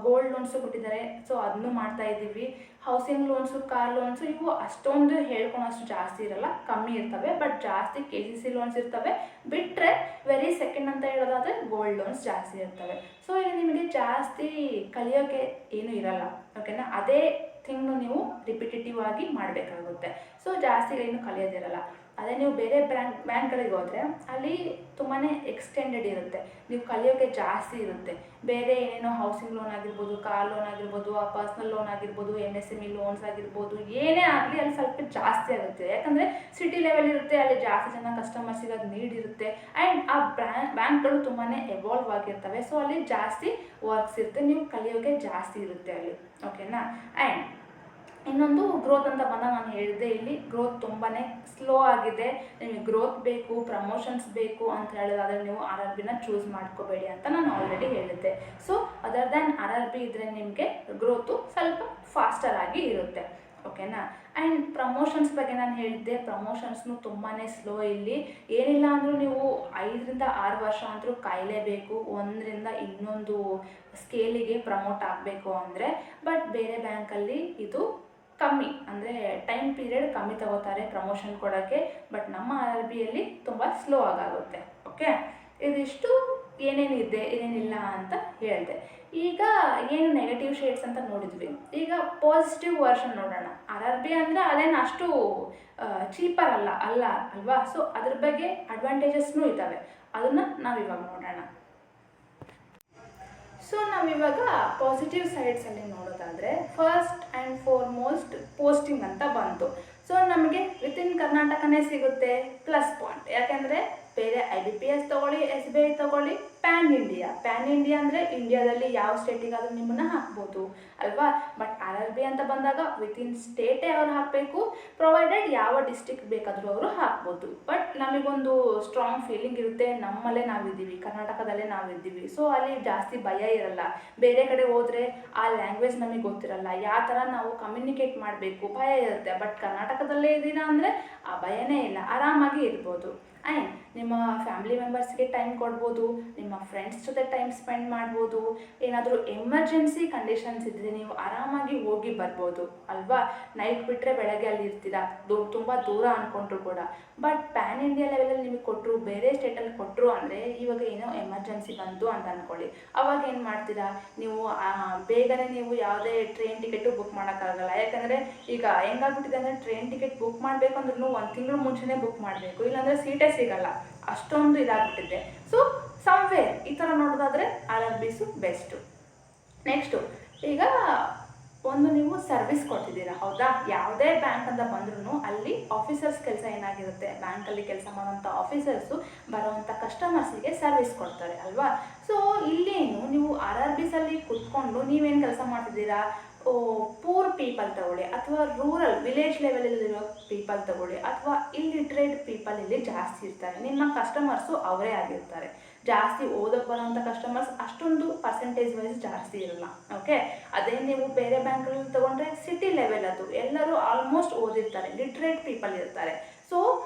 ಗೋಲ್ಡ್ ಲೋನ್ಸು ಕೊಟ್ಟಿದ್ದಾರೆ, ಸೊ ಅದನ್ನು ಮಾಡ್ತಾ ಇದ್ದೀವಿ. ಹೌಸಿಂಗ್ ಲೋನ್ಸು, ಕಾರ್ ಲೋನ್ಸು ಇವು ಅಷ್ಟೊಂದು ಹೇಳ್ಕೊಳೋಷ್ಟು ಜಾಸ್ತಿ ಇರಲ್ಲ, ಕಮ್ಮಿ ಇರ್ತವೆ. ಬಟ್ ಜಾಸ್ತಿ ಕೆ ಸಿ ಸಿ ಲೋನ್ಸ್ ಇರ್ತವೆ. ಬಿಟ್ಟರೆ ವೆರಿ ಸೆಕೆಂಡ್ ಅಂತ ಹೇಳೋದಾದರೆ ಗೋಲ್ಡ್ ಲೋನ್ಸ್ ಜಾಸ್ತಿ ಇರ್ತವೆ. ಸೊ ಈಗ ನಿಮಗೆ ಜಾಸ್ತಿ ಕಲಿಯೋಕ್ಕೆ ಏನೂ ಇರಲ್ಲ. ಓಕೆನಾ. ಅದೇ ಥಿಂಗ್ನು ನೀವು ರಿಪಿಟೇಟಿವ್ ಆಗಿ ಮಾಡಬೇಕಾಗುತ್ತೆ. ಸೊ ಜಾಸ್ತಿ ಏನು ಕಲಿಯೋದಿರಲ್ಲ. ಅದೇ ನೀವು ಬೇರೆ ಬ್ಯಾಂಕ್ಗಳಿಗೆ ಹೋದರೆ ಅಲ್ಲಿ ತುಂಬಾ ಎಕ್ಸ್ಟೆಂಡೆಡ್ ಇರುತ್ತೆ, ನೀವು ಕಲಿಯೋಕ್ಕೆ ಜಾಸ್ತಿ ಇರುತ್ತೆ. ಬೇರೆ ಏನೇನೋ ಹೌಸಿಂಗ್ ಲೋನ್ ಆಗಿರ್ಬೋದು, ಕಾರ್ ಲೋನ್ ಆಗಿರ್ಬೋದು, ಪರ್ಸ್ನಲ್ ಲೋನ್ ಆಗಿರ್ಬೋದು, M S M E loans ಆಗಿರ್ಬೋದು, ಏನೇ ಆಗಲಿ ಅಲ್ಲಿ ಸ್ವಲ್ಪ ಜಾಸ್ತಿ ಆಗುತ್ತೆ. ಯಾಕಂದರೆ ಸಿಟಿ ಲೆವೆಲ್ ಇರುತ್ತೆ, ಅಲ್ಲಿ ಜಾಸ್ತಿ ಜನ ಕಸ್ಟಮರ್ಸಿಗೆ ಅದು ನೀಡ್ ಇರುತ್ತೆ. ಆ್ಯಂಡ್ ಆ ಬ್ಯಾಂಕ್ಗಳು ತುಂಬಾ ಎವಾಲ್ವ್ ಆಗಿರ್ತವೆ. ಸೊ ಅಲ್ಲಿ ಜಾಸ್ತಿ ವರ್ಕ್ಸ್ ಇರುತ್ತೆ, ನೀವು ಕಲಿಯೋಕ್ಕೆ ಜಾಸ್ತಿ ಇರುತ್ತೆ ಅಲ್ಲಿ. ಓಕೆನಾ. ಆ್ಯಂಡ್ ಇನ್ನೊಂದು ಗ್ರೋತ್ ಅಂತ ಬಂದಾಗ ನಾನು ಹೇಳಿದೆ, ಇಲ್ಲಿ ಗ್ರೋತ್ ತುಂಬಾ ಸ್ಲೋ ಆಗಿದೆ. ನಿಮಗೆ ಗ್ರೋತ್ ಬೇಕು, ಪ್ರಮೋಷನ್ಸ್ ಬೇಕು ಅಂತ ಹೇಳೋದಾದರೆ ನೀವು ಆರ್ ಆರ್ ಬಿನ ಚೂಸ್ ಮಾಡ್ಕೋಬೇಡಿ ಅಂತ ನಾನು ಆಲ್ರೆಡಿ ಹೇಳಿದ್ದೆ. So other than R R B ಇದ್ದರೆ ನಿಮಗೆ ಗ್ರೋತು ಸ್ವಲ್ಪ ಫಾಸ್ಟರ್ ಆಗಿ ಇರುತ್ತೆ. ಓಕೆನಾ. ಆ್ಯಂಡ್ ಪ್ರಮೋಷನ್ಸ್ ಬಗ್ಗೆ ನಾನು ಹೇಳಿದ್ದೆ, ಪ್ರಮೋಷನ್ಸ್ನು ತುಂಬಾ ಸ್ಲೋ ಇಲ್ಲಿ. ಏನಿಲ್ಲ ಅಂದರೂ ನೀವು 5 ರಿಂದ 6 ವರ್ಷ ಅಂದರೂ ಕಾಯಲೇಬೇಕು ಒಂದರಿಂದ ಇನ್ನೊಂದು ಸ್ಕೇಲಿಗೆ ಪ್ರಮೋಟ್ ಆಗಬೇಕು ಅಂದರೆ. ಬಟ್ ಬೇರೆ ಬ್ಯಾಂಕಲ್ಲಿ ಇದು ಕಮ್ಮಿ, ಅಂದರೆ ಟೈಮ್ ಪೀರಿಯಡ್ ಕಮ್ಮಿ ತಗೋತಾರೆ ಪ್ರಮೋಷನ್ ಕೊಡೋಕ್ಕೆ. ಬಟ್ ನಮ್ಮ ಆರ್ ಆರ್ ಬಿಯಲ್ಲಿ ತುಂಬ ಸ್ಲೋ ಆಗುತ್ತೆ. ಓಕೆ, ಇದಿಷ್ಟು ಏನೇನಿದೆ ಏನೇನಿಲ್ಲ ಅಂತ ಹೇಳಿದೆ. ಈಗ ಏನು ನೆಗೆಟಿವ್ ಶೇಡ್ಸ್ ಅಂತ ನೋಡಿದ್ವಿ, ಈಗ ಪಾಸಿಟಿವ್ ವರ್ಷನ್ ನೋಡೋಣ. ಆರ್ ಆರ್ ಬಿ ಅಂದರೆ ಅದೇನು ಅಷ್ಟು ಚೀಪರ್ ಅಲ್ವಾ. ಸೊ ಅದ್ರ ಬಗ್ಗೆ ಅಡ್ವಾಂಟೇಜಸ್ನೂ ಇದ್ದಾವೆ, ಅದನ್ನು ನಾವಿವಾಗ ನೋಡೋಣ. ಸೊ ನಾವಿವಾಗ ಪಾಸಿಟಿವ್ ಸೈಡ್ಸಲ್ಲಿ ನೋಡೋದಾದರೆ, ಫಸ್ಟ್ ಆ್ಯಂಡ್ ಫಾರ್ಮೋಸ್ಟ್ ಪೋಸ್ಟಿಂಗ್ ಅಂತ ಬಂತು. ಸೊ ನಮಗೆ ವಿತಿನ್ ಕರ್ನಾಟಕನೇ ಸಿಗುತ್ತೆ, ಪ್ಲಸ್ ಪಾಯಿಂಟ್. ಯಾಕೆಂದರೆ ಬೇರೆ ಐ ಬಿ ಪಿ ಎಸ್ ತೊಗೊಳ್ಳಿ, ಎಸ್ ಬಿ ಐ ತೊಗೊಳ್ಳಿ, ಪ್ಯಾನ್ ಇಂಡಿಯಾ ಅಂದರೆ ಇಂಡಿಯಾದಲ್ಲಿ ಯಾವ ಸ್ಟೇಟಿಗಾದರೂ ನಿಮ್ಮನ್ನು ಹಾಕ್ಬೋದು ಅಲ್ವಾ. ಬಟ್ RRB ಅಂತ ಬಂದಾಗ ವಿತಿನ್ ಸ್ಟೇಟೇ ಅವ್ರು ಹಾಕಬೇಕು, ಪ್ರೊವೈಡೆಡ್ ಯಾವ ಡಿಸ್ಟಿಕ್ ಬೇಕಾದರೂ ಅವರು ಹಾಕ್ಬೋದು. ಬಟ್ ನಮಗೊಂದು ಸ್ಟ್ರಾಂಗ್ ಫೀಲಿಂಗ್ ಇರುತ್ತೆ, ನಮ್ಮಲ್ಲೇ ನಾವಿದ್ದೀವಿ, ಕರ್ನಾಟಕದಲ್ಲೇ ನಾವಿದ್ದೀವಿ. ಸೊ ಅಲ್ಲಿ ಜಾಸ್ತಿ ಭಯ ಇರಲ್ಲ. ಬೇರೆ ಕಡೆ ಹೋದರೆ ಆ ಲ್ಯಾಂಗ್ವೇಜ್ ನಮಗೆ ಗೊತ್ತಿರಲ್ಲ, ಯಾವ ಥರ ನಾವು ಕಮ್ಯುನಿಕೇಟ್ ಮಾಡಬೇಕು, ಭಯ ಇರುತ್ತೆ. ಬಟ್ ಕರ್ನಾಟಕದಲ್ಲೇ ಇದ್ದೀರಾ ಅಂದರೆ ಆ ಭಯನೇ ಇಲ್ಲ, ಆರಾಮಾಗಿ ಇರ್ಬೋದು. ಆ್ಯಂಡ್ ನಿಮ್ಮ ಫ್ಯಾಮಿಲಿ ಮೆಂಬರ್ಸ್ಗೆ ಟೈಮ್ ಕೊಡ್ಬೋದು, ನಿಮ್ಮ ಫ್ರೆಂಡ್ಸ್ ಜೊತೆ ಟೈಮ್ ಸ್ಪೆಂಡ್ ಮಾಡ್ಬೋದು. ಏನಾದರೂ ಎಮರ್ಜೆನ್ಸಿ ಕಂಡೀಷನ್ಸ್ ಇದ್ದರೆ ನೀವು ಆರಾಮಾಗಿ ಹೋಗಿ ಬರ್ಬೋದು ಅಲ್ವಾ. ನೈಟ್ ಬಿಟ್ಟರೆ ಬೆಳಗ್ಗೆ ಅಲ್ಲಿ ಇರ್ತೀರಾ, ತುಂಬ ದೂರ ಅಂದ್ಕೊಂಡ್ರು ಕೂಡ. ಬಟ್ ಪ್ಯಾನ್ ಇಂಡಿಯಾ ಲೆವೆಲಲ್ಲಿ ನಿಮಗೆ ಕೊಟ್ಟರು, ಬೇರೆ ಸ್ಟೇಟಲ್ಲಿ ಕೊಟ್ಟರು ಅಂದರೆ ಇವಾಗ ಏನೋ ಎಮರ್ಜೆನ್ಸಿ ಬಂತು ಅಂತ ಅಂದ್ಕೊಳ್ಳಿ, ಅವಾಗ ಏನು ಮಾಡ್ತೀರಾ ನೀವು, ಬೇಗನೆ ನೀವು ಯಾವುದೇ ಟ್ರೈನ್ ಟಿಕೆಟು ಬುಕ್ ಮಾಡೋಕ್ಕಾಗಲ್ಲ. ಯಾಕಂದರೆ ಈಗ ಹೆಂಗಾಗ್ಬಿಟ್ಟಿದೆ ಅಂದರೆ ಟ್ರೈನ್ ಟಿಕೆಟ್ ಬುಕ್ ಮಾಡಬೇಕು ಅಂದ್ರೂ 1 ತಿಂಗಳು ಮುಂಚೆನೇ ಬುಕ್ ಮಾಡಬೇಕು, ಇಲ್ಲಾಂದರೆ ಸೀಟೇ ಸಿಗಲ್ಲ, ಅಷ್ಟೊಂದು ಇದಾಗ್ಬಿಟ್ಟಿದೆ. ಸೊ ಸಮ್ವೇರ್ ಈ ಥರ ನೋಡೋದಾದರೆ RRBಸು ಬೆಸ್ಟು. ನೆಕ್ಸ್ಟು, ಈಗ ಒಂದು ನೀವು ಸರ್ವಿಸ್ ಕೊಡ್ತಿದ್ದೀರಾ ಹೌದಾ. ಯಾವುದೇ ಬ್ಯಾಂಕ್ ಅಂತ ಬಂದ್ರೂ ಅಲ್ಲಿ ಆಫೀಸರ್ಸ್ ಕೆಲಸ ಏನಾಗಿರುತ್ತೆ, ಬ್ಯಾಂಕಲ್ಲಿ ಕೆಲಸ ಮಾಡುವಂಥ ಆಫೀಸರ್ಸು ಬರುವಂಥ ಕಸ್ಟಮರ್ಸಿಗೆ ಸರ್ವಿಸ್ ಕೊಡ್ತಾರೆ ಅಲ್ವಾ. ಸೊ ಇಲ್ಲೇನು ನೀವು RRBಸಲ್ಲಿ ಕುತ್ಕೊಂಡು ನೀವೇನು ಕೆಲಸ ಮಾಡ್ತಿದ್ದೀರಾ, ಪೂರ್ ಪೀಪಲ್ ತಗೊಳ್ಳಿ, ಅಥವಾ ರೂರಲ್ ವಿಲೇಜ್ ಲೆವೆಲಲ್ಲಿರೋ ಪೀಪಲ್ ತಗೊಳ್ಳಿ, ಅಥವಾ ಇಲ್ಲಿಟ್ರೇಟ್ ಪೀಪಲ್ ಇಲ್ಲಿ ಜಾಸ್ತಿ ಇರ್ತಾರೆ, ನಿಮ್ಮ ಕಸ್ಟಮರ್ಸು ಅವರೇ ಆಗಿರ್ತಾರೆ. ಜಾಸ್ತಿ ಓದಕ್ಕೆ ಬರೋಂಥ ಕಸ್ಟಮರ್ಸ್ ಅಷ್ಟೊಂದು ಪರ್ಸೆಂಟೇಜ್ ವೈಸ್ ಜಾಸ್ತಿ ಇರಲ್ಲ. ಓಕೆ, ಅದೇ ನೀವು ಬೇರೆ ಬ್ಯಾಂಕ್ಗಳಲ್ಲಿ ತೊಗೊಂಡ್ರೆ ಸಿಟಿ ಲೆವೆಲ್, ಅದು ಎಲ್ಲರೂ ಆಲ್ಮೋಸ್ಟ್ ಓದಿರ್ತಾರೆ, ಲಿಟ್ರೇಟ್ ಪೀಪಲ್ ಇರ್ತಾರೆ. ಸೊ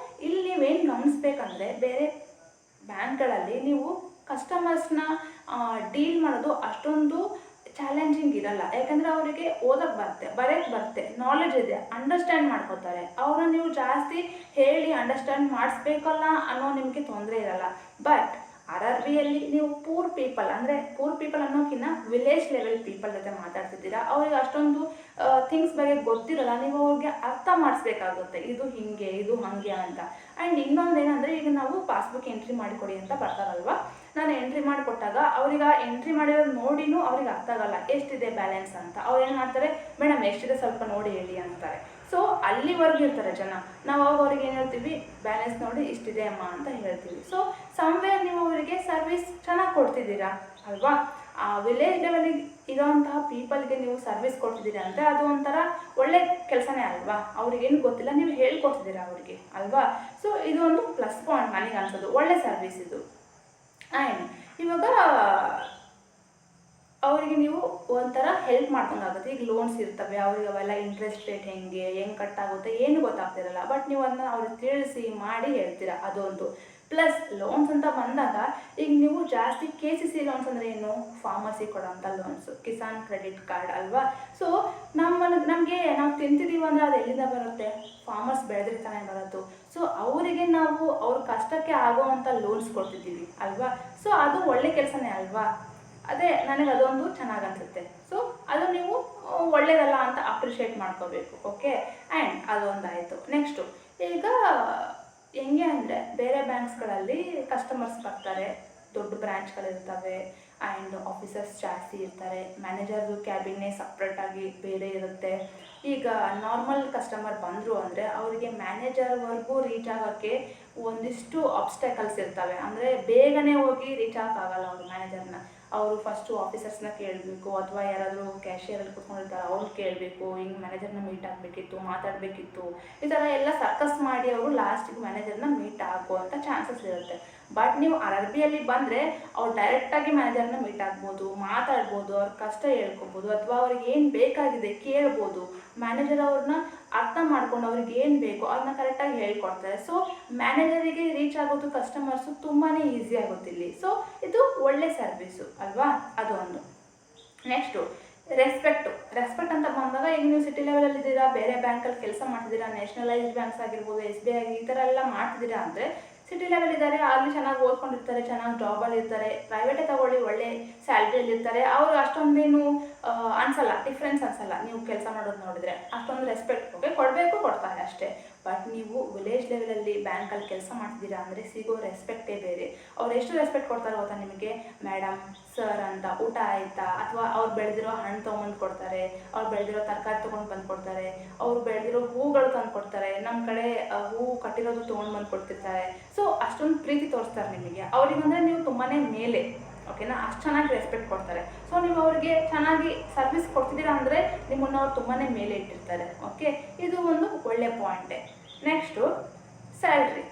ಇಲ್ಲಿ ನೀವೇನು ಗಮನಿಸ್ಬೇಕಂದ್ರೆ, ಬೇರೆ ಬ್ಯಾಂಕ್ಗಳಲ್ಲಿ ನೀವು ಕಸ್ಟಮರ್ಸ್ನ ಡೀಲ್ ಮಾಡೋದು ಅಷ್ಟೊಂದು ಚಾಲೆಂಜಿಂಗ್ ಇರಲ್ಲ. ಯಾಕಂದರೆ ಅವರಿಗೆ ಓದಕ್ಕೆ ಬರುತ್ತೆ, ಬರೆಯೋಕ್ಕೆ ಬರುತ್ತೆ, ನಾಲೆಜ್ ಇದೆ, ಅಂಡರ್ಸ್ಟ್ಯಾಂಡ್ ಮಾಡ್ಕೋತಾರೆ. ಅವ್ರನ್ನ ನೀವು ಜಾಸ್ತಿ ಹೇಳಿ ಅಂಡರ್ಸ್ಟ್ಯಾಂಡ್ ಮಾಡಿಸ್ಬೇಕಲ್ಲ ಅನ್ನೋ ನಿಮಗೆ ತೊಂದರೆ ಇರಲ್ಲ. ಬಟ್ RRBಯಲ್ಲಿ ನೀವು ಪೂರ್ ಪೀಪಲ್ ಅನ್ನೋಕ್ಕಿಂತ ವಿಲೇಜ್ ಲೆವೆಲ್ ಪೀಪಲ್ ಜೊತೆ ಮಾತಾಡ್ತಿದ್ದೀರಾ, ಅವ್ರಿಗೆ ಅಷ್ಟೊಂದು ಥಿಂಗ್ಸ್ ಬಗ್ಗೆ ಗೊತ್ತಿರಲ್ಲ, ನೀವು ಅವ್ರಿಗೆ ಅರ್ಥ ಮಾಡಿಸ್ಬೇಕಾಗುತ್ತೆ, ಇದು ಹೀಗೆ ಇದು ಹಾಗೆ ಅಂತ. ಆ್ಯಂಡ್ ಇನ್ನೊಂದೇನೆಂದರೆ, ಈಗ ನಾವು ಪಾಸ್ಬುಕ್ ಎಂಟ್ರಿ ಮಾಡಿಕೊಡಿ ಅಂತ ಬರ್ತಾರಲ್ವ, ನಾನು ಎಂಟ್ರಿ ಮಾಡಿಕೊಟ್ಟಾಗ ಅವ್ರಿಗೆ ಆ ಎಂಟ್ರಿ ಮಾಡಿರೋದು ನೋಡಿನೂ ಅವ್ರಿಗೆ ಅರ್ಥ ಆಗಲ್ಲ ಎಷ್ಟಿದೆ ಬ್ಯಾಲೆನ್ಸ್ ಅಂತ. ಅವ್ರು ಏನು ಮಾಡ್ತಾರೆ, ಮೇಡಮ್ ಎಷ್ಟಿದೆ ಸ್ವಲ್ಪ ನೋಡಿ ಹೇಳಿ ಅಂತಾರೆ. ಸೊ ಅಲ್ಲಿವರೆಗೂ ಇರ್ತಾರೆ ಜನ. ನಾವು ಅವಾಗ ಅವ್ರಿಗೆ ಏನು ಹೇಳ್ತೀವಿ, ಬ್ಯಾಲೆನ್ಸ್ ನೋಡಿ ಇಷ್ಟಿದೆ ಅಮ್ಮ ಅಂತ ಹೇಳ್ತೀವಿ. ಸೊ ಸಮ್ವೇರ್ ನೀವು ಅವರಿಗೆ ಸರ್ವಿಸ್ ಚೆನ್ನಾಗಿ ಕೊಡ್ತಿದ್ದೀರಾ ಅಲ್ವಾ. ಆ ವಿಲೇಜ್ ಲೆವೆಲಿಗೆ ಇರೋಂತಹ ಪೀಪಲ್ಗೆ ನೀವು ಸರ್ವಿಸ್ ಕೊಡ್ತಿದ್ದೀರಾ ಅಂದರೆ ಅದು ಒಂಥರ ಒಳ್ಳೆ ಕೆಲಸನೇ ಅಲ್ವಾ. ಅವ್ರಿಗೇನು ಗೊತ್ತಿಲ್ಲ, ನೀವು ಹೇಳ್ಕೊಡ್ತಿದ್ದೀರಾ ಅವ್ರಿಗೆ ಅಲ್ವಾ. ಸೊ ಇದು ಒಂದು ಪ್ಲಸ್ ಪಾಯಿಂಟ್ ನನಗೆ ಅನ್ಸೋದು, ಒಳ್ಳೆ ಸರ್ವಿಸ್ ಇದು. ಆ್ಯಂಡ್ ಇವಾಗ ಅವರಿಗೆ ನೀವು ಒಂಥರ ಹೆಲ್ಪ್ ಮಾಡ್ಕೊಂಡಾಗುತ್ತೆ. ಈಗ ಲೋನ್ಸ್ ಇರ್ತವೆ, ಅವ್ರಿಗೆ ಅವೆಲ್ಲ ಇಂಟ್ರೆಸ್ಟ್ ರೇಟ್ ಹೆಂಗೆ ಕಟ್ಟಾಗುತ್ತೆ ಏನು ಗೊತ್ತಾಗ್ತಿರಲ್ಲ. ಬಟ್ ನೀವು ಅದನ್ನ ಅವ್ರಿಗೆ ತಿಳಿಸಿ ಮಾಡಿ ಹೇಳ್ತೀರಾ, ಅದೊಂದು ಪ್ಲಸ್. ಲೋನ್ಸ್ ಅಂತ ಬಂದಾಗ ಈಗ ನೀವು ಜಾಸ್ತಿ KCC ಲೋನ್ಸ್ ಅಂದರೆ ಏನು, ಫಾರ್ಮಸಿ ಕೊಡೋಂಥ ಲೋನ್ಸು, ಕಿಸಾನ್ ಕ್ರೆಡಿಟ್ ಕಾರ್ಡ್ ಅಲ್ವಾ. ಸೊ ನಮಗೆ ನಾವು ತಿಂತಿದ್ದೀವಿ ಅಂದರೆ ಅದು ಎಲ್ಲಿಂದ ಬರುತ್ತೆ, ಫಾರ್ಮರ್ಸ್ ಬೆಳೆದಿರ್ತಾನೆ ಬರೋದು. ಸೊ ಅವರಿಗೆ ನಾವು ಅವ್ರ ಕಷ್ಟಕ್ಕೆ ಆಗೋವಂಥ ಲೋನ್ಸ್ ಕೊಡ್ತಿದ್ದೀವಿ ಅಲ್ವಾ. ಸೊ ಅದು ಒಳ್ಳೆ ಕೆಲಸನೇ ಅಲ್ವಾ. ಅದೇ ನನಗೆ ಅದೊಂದು ಚೆನ್ನಾಗಿ ಅನಿಸುತ್ತೆ. ಸೊ ಅದು ನೀವು ಒಳ್ಳೆಯದಲ್ಲ ಅಂತ ಅಪ್ರಿಷಿಯೇಟ್ ಮಾಡ್ಕೋಬೇಕು. Okay, and ಅದೊಂದಾಯಿತು. ನೆಕ್ಸ್ಟು, ಈಗ ಹೆಂಗೆ ಅಂದರೆ ಬೇರೆ ಬ್ಯಾಂಕ್ಸ್ಗಳಲ್ಲಿ ಕಸ್ಟಮರ್ಸ್ ಬರ್ತಾರೆ, ದೊಡ್ಡ ಬ್ರ್ಯಾಂಚ್ಗಳಿರ್ತವೆ, ಆ್ಯಂಡ್ ಆಫೀಸರ್ಸ್ ಜಾಸ್ತಿ ಇರ್ತಾರೆ, ಮ್ಯಾನೇಜರ್ದು ಕ್ಯಾಬಿನ್ನೇ ಸಪ್ರೇಟಾಗಿ ಬೇರೆ ಇರುತ್ತೆ. ಈಗ ನಾರ್ಮಲ್ ಕಸ್ಟಮರ್ ಬಂದರು ಅಂದರೆ ಅವರಿಗೆ ಮ್ಯಾನೇಜರ್ವರೆಗೂ ರೀಚ್ ಆಗೋಕ್ಕೆ ಒಂದಿಷ್ಟು ಆಬ್ಸ್ಟಕಲ್ಸ್ ಇರ್ತವೆ. ಅಂದರೆ ಬೇಗನೆ ಹೋಗಿ ರೀಚ್ ಆಗೋಕ್ಕಾಗಲ್ಲ ಅವರು ಮ್ಯಾನೇಜರ್ನ. ಅವರು ಫಸ್ಟು ಆಫೀಸರ್ಸ್ನ ಕೇಳಬೇಕು, ಅಥವಾ ಯಾರಾದರೂ ಕ್ಯಾಶಿಯರಲ್ಲಿ ಕೂತ್ಕೊಂಡಿರ್ತಾರೆ ಅವ್ರನ್ನ ಕೇಳಬೇಕು, ಹಿಂಗೆ ಮ್ಯಾನೇಜರ್ನ ಮೀಟ್ ಆಗಬೇಕಿತ್ತು, ಮಾತಾಡಬೇಕಿತ್ತು, ಈ ಥರ ಎಲ್ಲ ಸರ್ಕಸ್ ಮಾಡಿ ಅವರು ಲಾಸ್ಟಿಗೆ ಮ್ಯಾನೇಜರ್ನ ಮೀಟ್ ಆಗುವಂಥ ಚಾನ್ಸಸ್ ಇರುತ್ತೆ. ಬಟ್ ನೀವು RRBಯಲ್ಲಿ ಬಂದರೆ ಅವ್ರು ಡೈರೆಕ್ಟಾಗಿ ಮ್ಯಾನೇಜರ್ನ ಮೀಟ್ ಆಗ್ಬೋದು, ಮಾತಾಡ್ಬೋದು, ಅವ್ರ ಕಷ್ಟ ಹೇಳ್ಕೊಬೋದು, ಅಥವಾ ಅವ್ರಿಗೆ ಏನು ಬೇಕಾಗಿದೆ ಕೇಳ್ಬೋದು. ಮ್ಯಾನೇಜರ್ ಅವ್ರನ್ನ ಅರ್ಥ ಮಾಡ್ಕೊಂಡು ಅವ್ರಿಗೆ ಏನು ಬೇಕು ಅದನ್ನ ಕರೆಕ್ಟಾಗಿ ಹೇಳ್ಕೊಡ್ತಾರೆ. ಸೊ ಮ್ಯಾನೇಜರಿಗೆ ರೀಚ್ ಆಗೋದು ಕಸ್ಟಮರ್ಸು ತುಂಬಾ ಈಸಿ ಆಗುತ್ತೆ ಇಲ್ಲಿ. ಸೊ ಇದು ಒಳ್ಳೆ ಸರ್ವಿಸು ಅಲ್ವಾ, ಅದು ಒಂದು. ನೆಕ್ಸ್ಟು, ರೆಸ್ಪೆಕ್ಟ್ ಅಂತ ಬಂದಾಗ, ಈಗ ನೀವು ಸಿಟಿ ಲೆವೆಲಲ್ಲಿ ಇದ್ದೀರಾ, ಬೇರೆ ಬ್ಯಾಂಕಲ್ಲಿ ಕೆಲಸ ಮಾಡ್ತಿದ್ದೀರಾ, ನ್ಯಾಷನಲೈಸ್ಡ್ ಬ್ಯಾಂಕ್ಸ್ ಆಗಿರ್ಬೋದು, SBI ಈ ಥರ ಎಲ್ಲ ಮಾಡ್ತಿದ್ದೀರಾ ಅಂದರೆ ಸಿಟಿ ಲೆವೆಲ್ ಇದ್ದಾರೆ, ಅಲ್ಲಿ ಚೆನ್ನಾಗಿ ಓದ್ಕೊಂಡಿರ್ತಾರೆ, ಚೆನ್ನಾಗಿ ಜಾಬಲ್ಲಿ ಇರ್ತಾರೆ. ಪ್ರೈವೇಟೇ ತಗೊಳ್ಳಿ, ಒಳ್ಳೆ ಸ್ಯಾಲ್ರಿಯಲ್ಲಿ ಇರ್ತಾರೆ, ಅವರು ಅಷ್ಟೊಂದೇನು ಅನ್ಸಲ್ಲ, ಡಿಫ್ರೆನ್ಸ್ ಅನ್ಸಲ್ಲ. ನೀವು ಕೆಲಸ ಮಾಡೋದು ನೋಡಿದ್ರೆ ಅಷ್ಟೊಂದು ರೆಸ್ಪೆಕ್ಟ್ ಕೊಡಬೇಕು, ಕೊಡ್ತಾರೆ ಅಷ್ಟೇ. ಬಟ್ ನೀವು ವಿಲೇಜ್ ಲೆವೆಲಲ್ಲಿ ಬ್ಯಾಂಕಲ್ಲಿ ಕೆಲಸ ಮಾಡ್ತಿದ್ದೀರಾ ಅಂದರೆ ಸಿಗೋ ರೆಸ್ಪೆಕ್ಟೇ ಬೇರೆ. ಅವ್ರು ಎಷ್ಟು ರೆಸ್ಪೆಕ್ಟ್ ಕೊಡ್ತಾರೆ ಗೊತ್ತಾ ನಿಮಗೆ, ಮೇಡಮ್, ಸರ್ ಅಂತ, ಊಟ ಆಯಿತಾ, ಅಥವಾ ಅವ್ರು ಬೆಳೆದಿರೋ ಹಣ್ಣು ತೊಗೊಂಡು ಕೊಡ್ತಾರೆ, ಅವ್ರು ಬೆಳೆದಿರೋ ತರಕಾರಿ ತೊಗೊಂಡು ಬಂದು ಕೊಡ್ತಾರೆ, ಅವ್ರು ಬೆಳೆದಿರೋ ಹೂಗಳು ತಂದು ಕೊಡ್ತಾರೆ. ನಮ್ಮ ಕಡೆ ಹೂವು ಕಟ್ಟಿರೋದು ತೊಗೊಂಡು ಬಂದು ಕೊಡ್ತಿರ್ತಾರೆ. ಸೊ ಅಷ್ಟೊಂದು ಪ್ರೀತಿ ತೋರಿಸ್ತಾರೆ ನಿಮಗೆ. ಅವ್ರಿಗೆ ಅಂದರೆ ನೀವು ತುಂಬಾ ಮೇಲೆ ಓಕೆನಾ. ಅಷ್ಟು ಚೆನ್ನಾಗಿ ರೆಸ್ಪೆಕ್ಟ್ ಕೊಡ್ತಾರೆ. ಸೊ ನೀವು ಅವ್ರಿಗೆ ಚೆನ್ನಾಗಿ ಸರ್ವಿಸ್ ಕೊಡ್ತಿದ್ದೀರಾ ಅಂದರೆ ನಿಮ್ಮನ್ನು ಅವ್ರು ತುಂಬಾ ಮೇಲೆ ಇಟ್ಟಿರ್ತಾರೆ. ಓಕೆ, ಇದು ಒಂದು ಒಳ್ಳೆ ಪಾಯಿಂಟೇ. Next salary.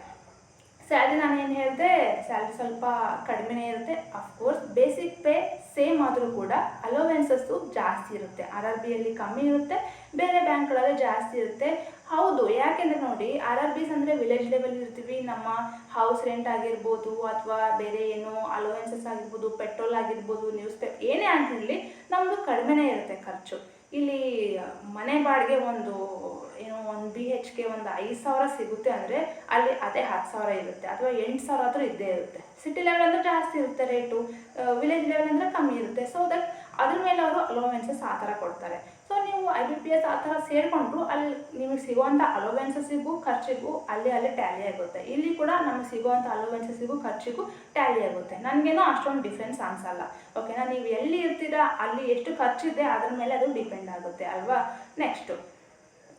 ಸ್ಯಾಲ್ರಿ ನಾನೇನು ಹೇಳಿದೆ, ಸ್ಯಾಲ್ರಿ ಸ್ವಲ್ಪ ಕಡಿಮೆನೇ ಇರುತ್ತೆ. ಅಫ್ಕೋರ್ಸ್ ಬೇಸಿಕ್ ಪೇ ಸೇಮ್ ಆದರೂ ಕೂಡ ಅಲೋವೆನ್ಸಸ್ಸು ಜಾಸ್ತಿ ಇರುತ್ತೆ. RRBಯಲ್ಲಿ ಕಮ್ಮಿ ಇರುತ್ತೆ, ಬೇರೆ ಬ್ಯಾಂಕ್ಗಳಲ್ಲಿ ಜಾಸ್ತಿ ಇರುತ್ತೆ. ಹೌದು, ಯಾಕೆಂದರೆ ನೋಡಿ, RRBs ಅಂದರೆ ವಿಲೇಜ್ ಲೆವೆಲ್ ಇರ್ತೀವಿ. ನಮ್ಮ ಹೌಸ್ ರೆಂಟ್ ಆಗಿರ್ಬೋದು ಅಥವಾ ಬೇರೆ ಏನೋ ಅಲೋವೆನ್ಸಸ್ ಆಗಿರ್ಬೋದು, ಪೆಟ್ರೋಲ್ ಆಗಿರ್ಬೋದು, ನ್ಯೂಸ್ ಪೇಪರ್ ಏನೇ ಆಗಿರಲಿ ನಮ್ಮದು ಕಡಿಮೆನೇ ಇರುತ್ತೆ ಖರ್ಚು. ಇಲ್ಲಿ ಮನೆ ಬಾಡಿಗೆ ಒಂದು ಏನು 1 BHK ಒಂದು 5,000 ಸಿಗುತ್ತೆ ಅಂದರೆ ಅಲ್ಲಿ ಅದೇ 10,000 ಇರುತ್ತೆ ಅಥವಾ 8,000 ಆದರೂ ಇದ್ದೇ ಇರುತ್ತೆ. ಸಿಟಿ ಲೆವೆಲ್ ಅಂದರೆ ಜಾಸ್ತಿ ಇರುತ್ತೆ ರೇಟು, ವಿಲೇಜ್ ಲೆವೆಲ್ ಅಂದರೆ ಕಮ್ಮಿ ಇರುತ್ತೆ. ಸೊ ದಟ್ ಅದ್ರ ಮೇಲೆ ಅವರು ಅಲೋವೆನ್ಸಸ್ ಆ ಥರ ಕೊಡ್ತಾರೆ. ಸೊ ನೀವು IBPS ಆ ಥರ ಸೇರಿಕೊಂಡ್ರು ಅಲ್ಲಿ ನಿಮಗೆ ಸಿಗುವಂಥ ಅಲೋವೆನ್ಸಸ್ಸಿಗೂ ಖರ್ಚಿಗೂ ಅಲ್ಲೇ ಟ್ಯಾಲಿ ಆಗುತ್ತೆ. ಇಲ್ಲಿ ಕೂಡ ನಮಗೆ ಸಿಗುವಂಥ ಅಲೋವೆನ್ಸಸ್ಸಿಗೂ ಖರ್ಚಿಗೂ ಟ್ಯಾಲಿ ಆಗುತ್ತೆ. ನನಗೇನೋ ಅಷ್ಟೊಂದು ಡಿಫ್ರೆನ್ಸ್ ಅನಿಸಲ್ಲ. ಓಕೆನಾ. ನೀವು ಎಲ್ಲಿ ಇರ್ತೀರಾ ಅಲ್ಲಿ ಎಷ್ಟು ಖರ್ಚಿದೆ ಅದ್ರ ಮೇಲೆ ಅದು ಡಿಪೆಂಡ್ ಆಗುತ್ತೆ ಅಲ್ವಾ. ನೆಕ್ಸ್ಟು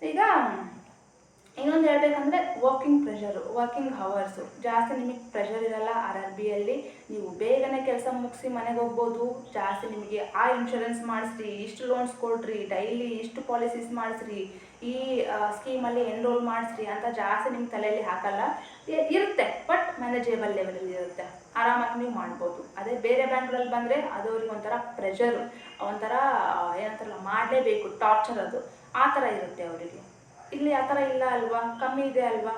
ಈಗ ಇನ್ನೊಂದು ಹೇಳ್ಬೇಕಂದ್ರೆ ವರ್ಕಿಂಗ್ ಹವರ್ಸು ಜಾಸ್ತಿ ನಿಮಗೆ ಪ್ರೆಷರ್ ಇರಲ್ಲ. RRBಯಲ್ಲಿ ನೀವು ಬೇಗನೆ ಕೆಲಸ ಮುಗಿಸಿ ಮನೆಗೆ ಹೋಗ್ಬೋದು. ಜಾಸ್ತಿ ನಿಮಗೆ ಆ ಇನ್ಶೂರೆನ್ಸ್ ಮಾಡಿಸ್ರಿ, ಇಷ್ಟು ಲೋನ್ಸ್ ಕೊಡ್ರಿ, ಡೈಲಿ ಇಷ್ಟು ಪಾಲಿಸೀಸ್ ಮಾಡಿಸ್ರಿ, ಈ ಸ್ಕೀಮಲ್ಲಿ ಎನ್ರೋಲ್ ಮಾಡಿಸ್ರಿ ಅಂತ ಜಾಸ್ತಿ ನಿಮ್ಮ ತಲೆಯಲ್ಲಿ ಹಾಕಲ್ಲ. ಇರುತ್ತೆ, ಬಟ್ ಮ್ಯಾನೇಜೇಬಲ್ ಲೆವೆಲಲ್ಲಿ ಇರುತ್ತೆ. ಆರಾಮಾಗಿ ನೀವು ಮಾಡ್ಬೋದು. ಅದೇ ಬೇರೆ ಬ್ಯಾಂಕ್ಗಳಲ್ಲಿ ಬಂದರೆ ಅದು ಅವ್ರಿಗೆ ಒಂಥರ ಪ್ರೆಷರು, ಒಂಥರ ಏನಂತಾರಲ್ಲ ಮಾಡಲೇಬೇಕು, ಟಾರ್ಚರ್, ಅದು ಆ ಥರ ಇರುತ್ತೆ ಅವರಿಗೆ. ಇಲ್ಲಿ ಆ ಥರ ಇಲ್ಲ ಅಲ್ವಾ, ಕಮ್ಮಿ ಇದೆ ಅಲ್ವಾ.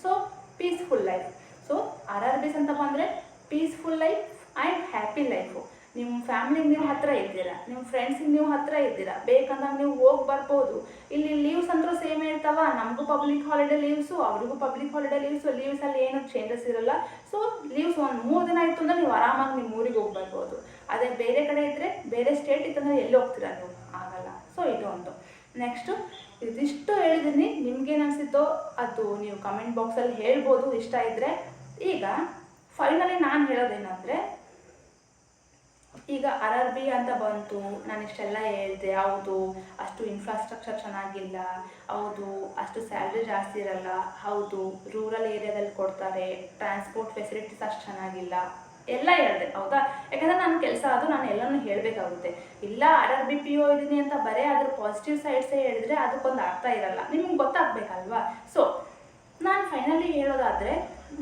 So peaceful life. So RRBs ಅಂತ ಬಂದರೆ peaceful life and happy life. ನಿಮ್ಮ ಫ್ಯಾಮಿಲಿಗೆ ನೀವು ಹತ್ತಿರ ಇದ್ದೀರಾ, ನಿಮ್ಮ ಫ್ರೆಂಡ್ಸಿಗೆ ನೀವು ಹತ್ತಿರ ಇದ್ದೀರಾ, ಬೇಕಂದಾಗ ನೀವು ಹೋಗಿ ಬರ್ಬೋದು. ಇಲ್ಲಿ ಲೀವ್ಸ್ ಅಂತೂ ಸೇಮೇ ಇರ್ತಾವ. ನಮಗೂ ಪಬ್ಲಿಕ್ ಹಾಲಿಡೇ ಲೀವ್ಸು, ಅವ್ರಿಗೂ ಪಬ್ಲಿಕ್ ಹಾಲಿಡೇ ಲೀವ್ಸು. ಲೀವ್ಸಲ್ಲಿ ಏನು ಚೇಂಜಸ್ ಇರಲ್ಲ. ಸೊ ಲೀವ್ಸ್ ಒಂದು 3 ದಿನ ಇತ್ತು ಅಂದರೆ ನೀವು ಆರಾಮಾಗಿ ನಿಮ್ಮ ಊರಿಗೆ ಹೋಗಿ ಬರ್ಬೋದು. ಅದೇ ಬೇರೆ ಕಡೆ ಇದ್ದರೆ, ಬೇರೆ ಸ್ಟೇಟ್ ಇತ್ತಂದರೆ ಎಲ್ಲಿ ಹೋಗ್ತೀರಾ ನೀವು, ಆಗಲ್ಲ. ಸೊ ಇದು ಒಂದು. ನೆಕ್ಸ್ಟು ಇದಿಷ್ಟು ಹೇಳಿದ್ದೀನಿ. ನಿಮ್ಗೇನು ಅನಿಸಿತೋ ಅದು ನೀವು ಕಮೆಂಟ್ ಬಾಕ್ಸಲ್ಲಿ ಹೇಳ್ಬೋದು ಇಷ್ಟ ಇದ್ದರೆ. ಈಗ ಫೈನಲಿ ನಾನು ಹೇಳೋದೇನೆಂದರೆ, ಈಗ RRB ಅಂತ ಬಂತು, ನಾನು ಇಷ್ಟೆಲ್ಲ ಹೇಳಿದೆ. ಹೌದು, ಅಷ್ಟು ಇನ್ಫ್ರಾಸ್ಟ್ರಕ್ಚರ್ ಚೆನ್ನಾಗಿಲ್ಲ, ಹೌದು ಅಷ್ಟು ಸ್ಯಾಲ್ರಿ ಜಾಸ್ತಿ ಇರಲ್ಲ, ಹೌದು ರೂರಲ್ ಏರಿಯಾದಲ್ಲಿ ಕೊಡ್ತಾರೆ, ಟ್ರಾನ್ಸ್ಪೋರ್ಟ್ ಫೆಸಿಲಿಟೀಸ್ ಅಷ್ಟು ಚೆನ್ನಾಗಿಲ್ಲ, ಎಲ್ಲ ಹೇಳಿದೆ. ಹೌದಾ, ಯಾಕಂದರೆ ನನ್ನ ಕೆಲಸ ಅದು, ನಾನು ಎಲ್ಲನೂ ಹೇಳಬೇಕಾಗುತ್ತೆ. ಇಲ್ಲ RRB PO ಇದ್ದೀನಿ ಅಂತ ಬರೀ ಅದ್ರ ಪಾಸಿಟಿವ್ ಸೈಡ್ಸೇ ಹೇಳಿದ್ರೆ ಅದಕ್ಕೊಂದು ಅರ್ಥ ಇರಲ್ಲ, ನಿಮ್ಗೆ ಗೊತ್ತಾಗಬೇಕಲ್ವಾ. ಸೊ ನಾನು ಫೈನಲಿ ಹೇಳೋದಾದರೆ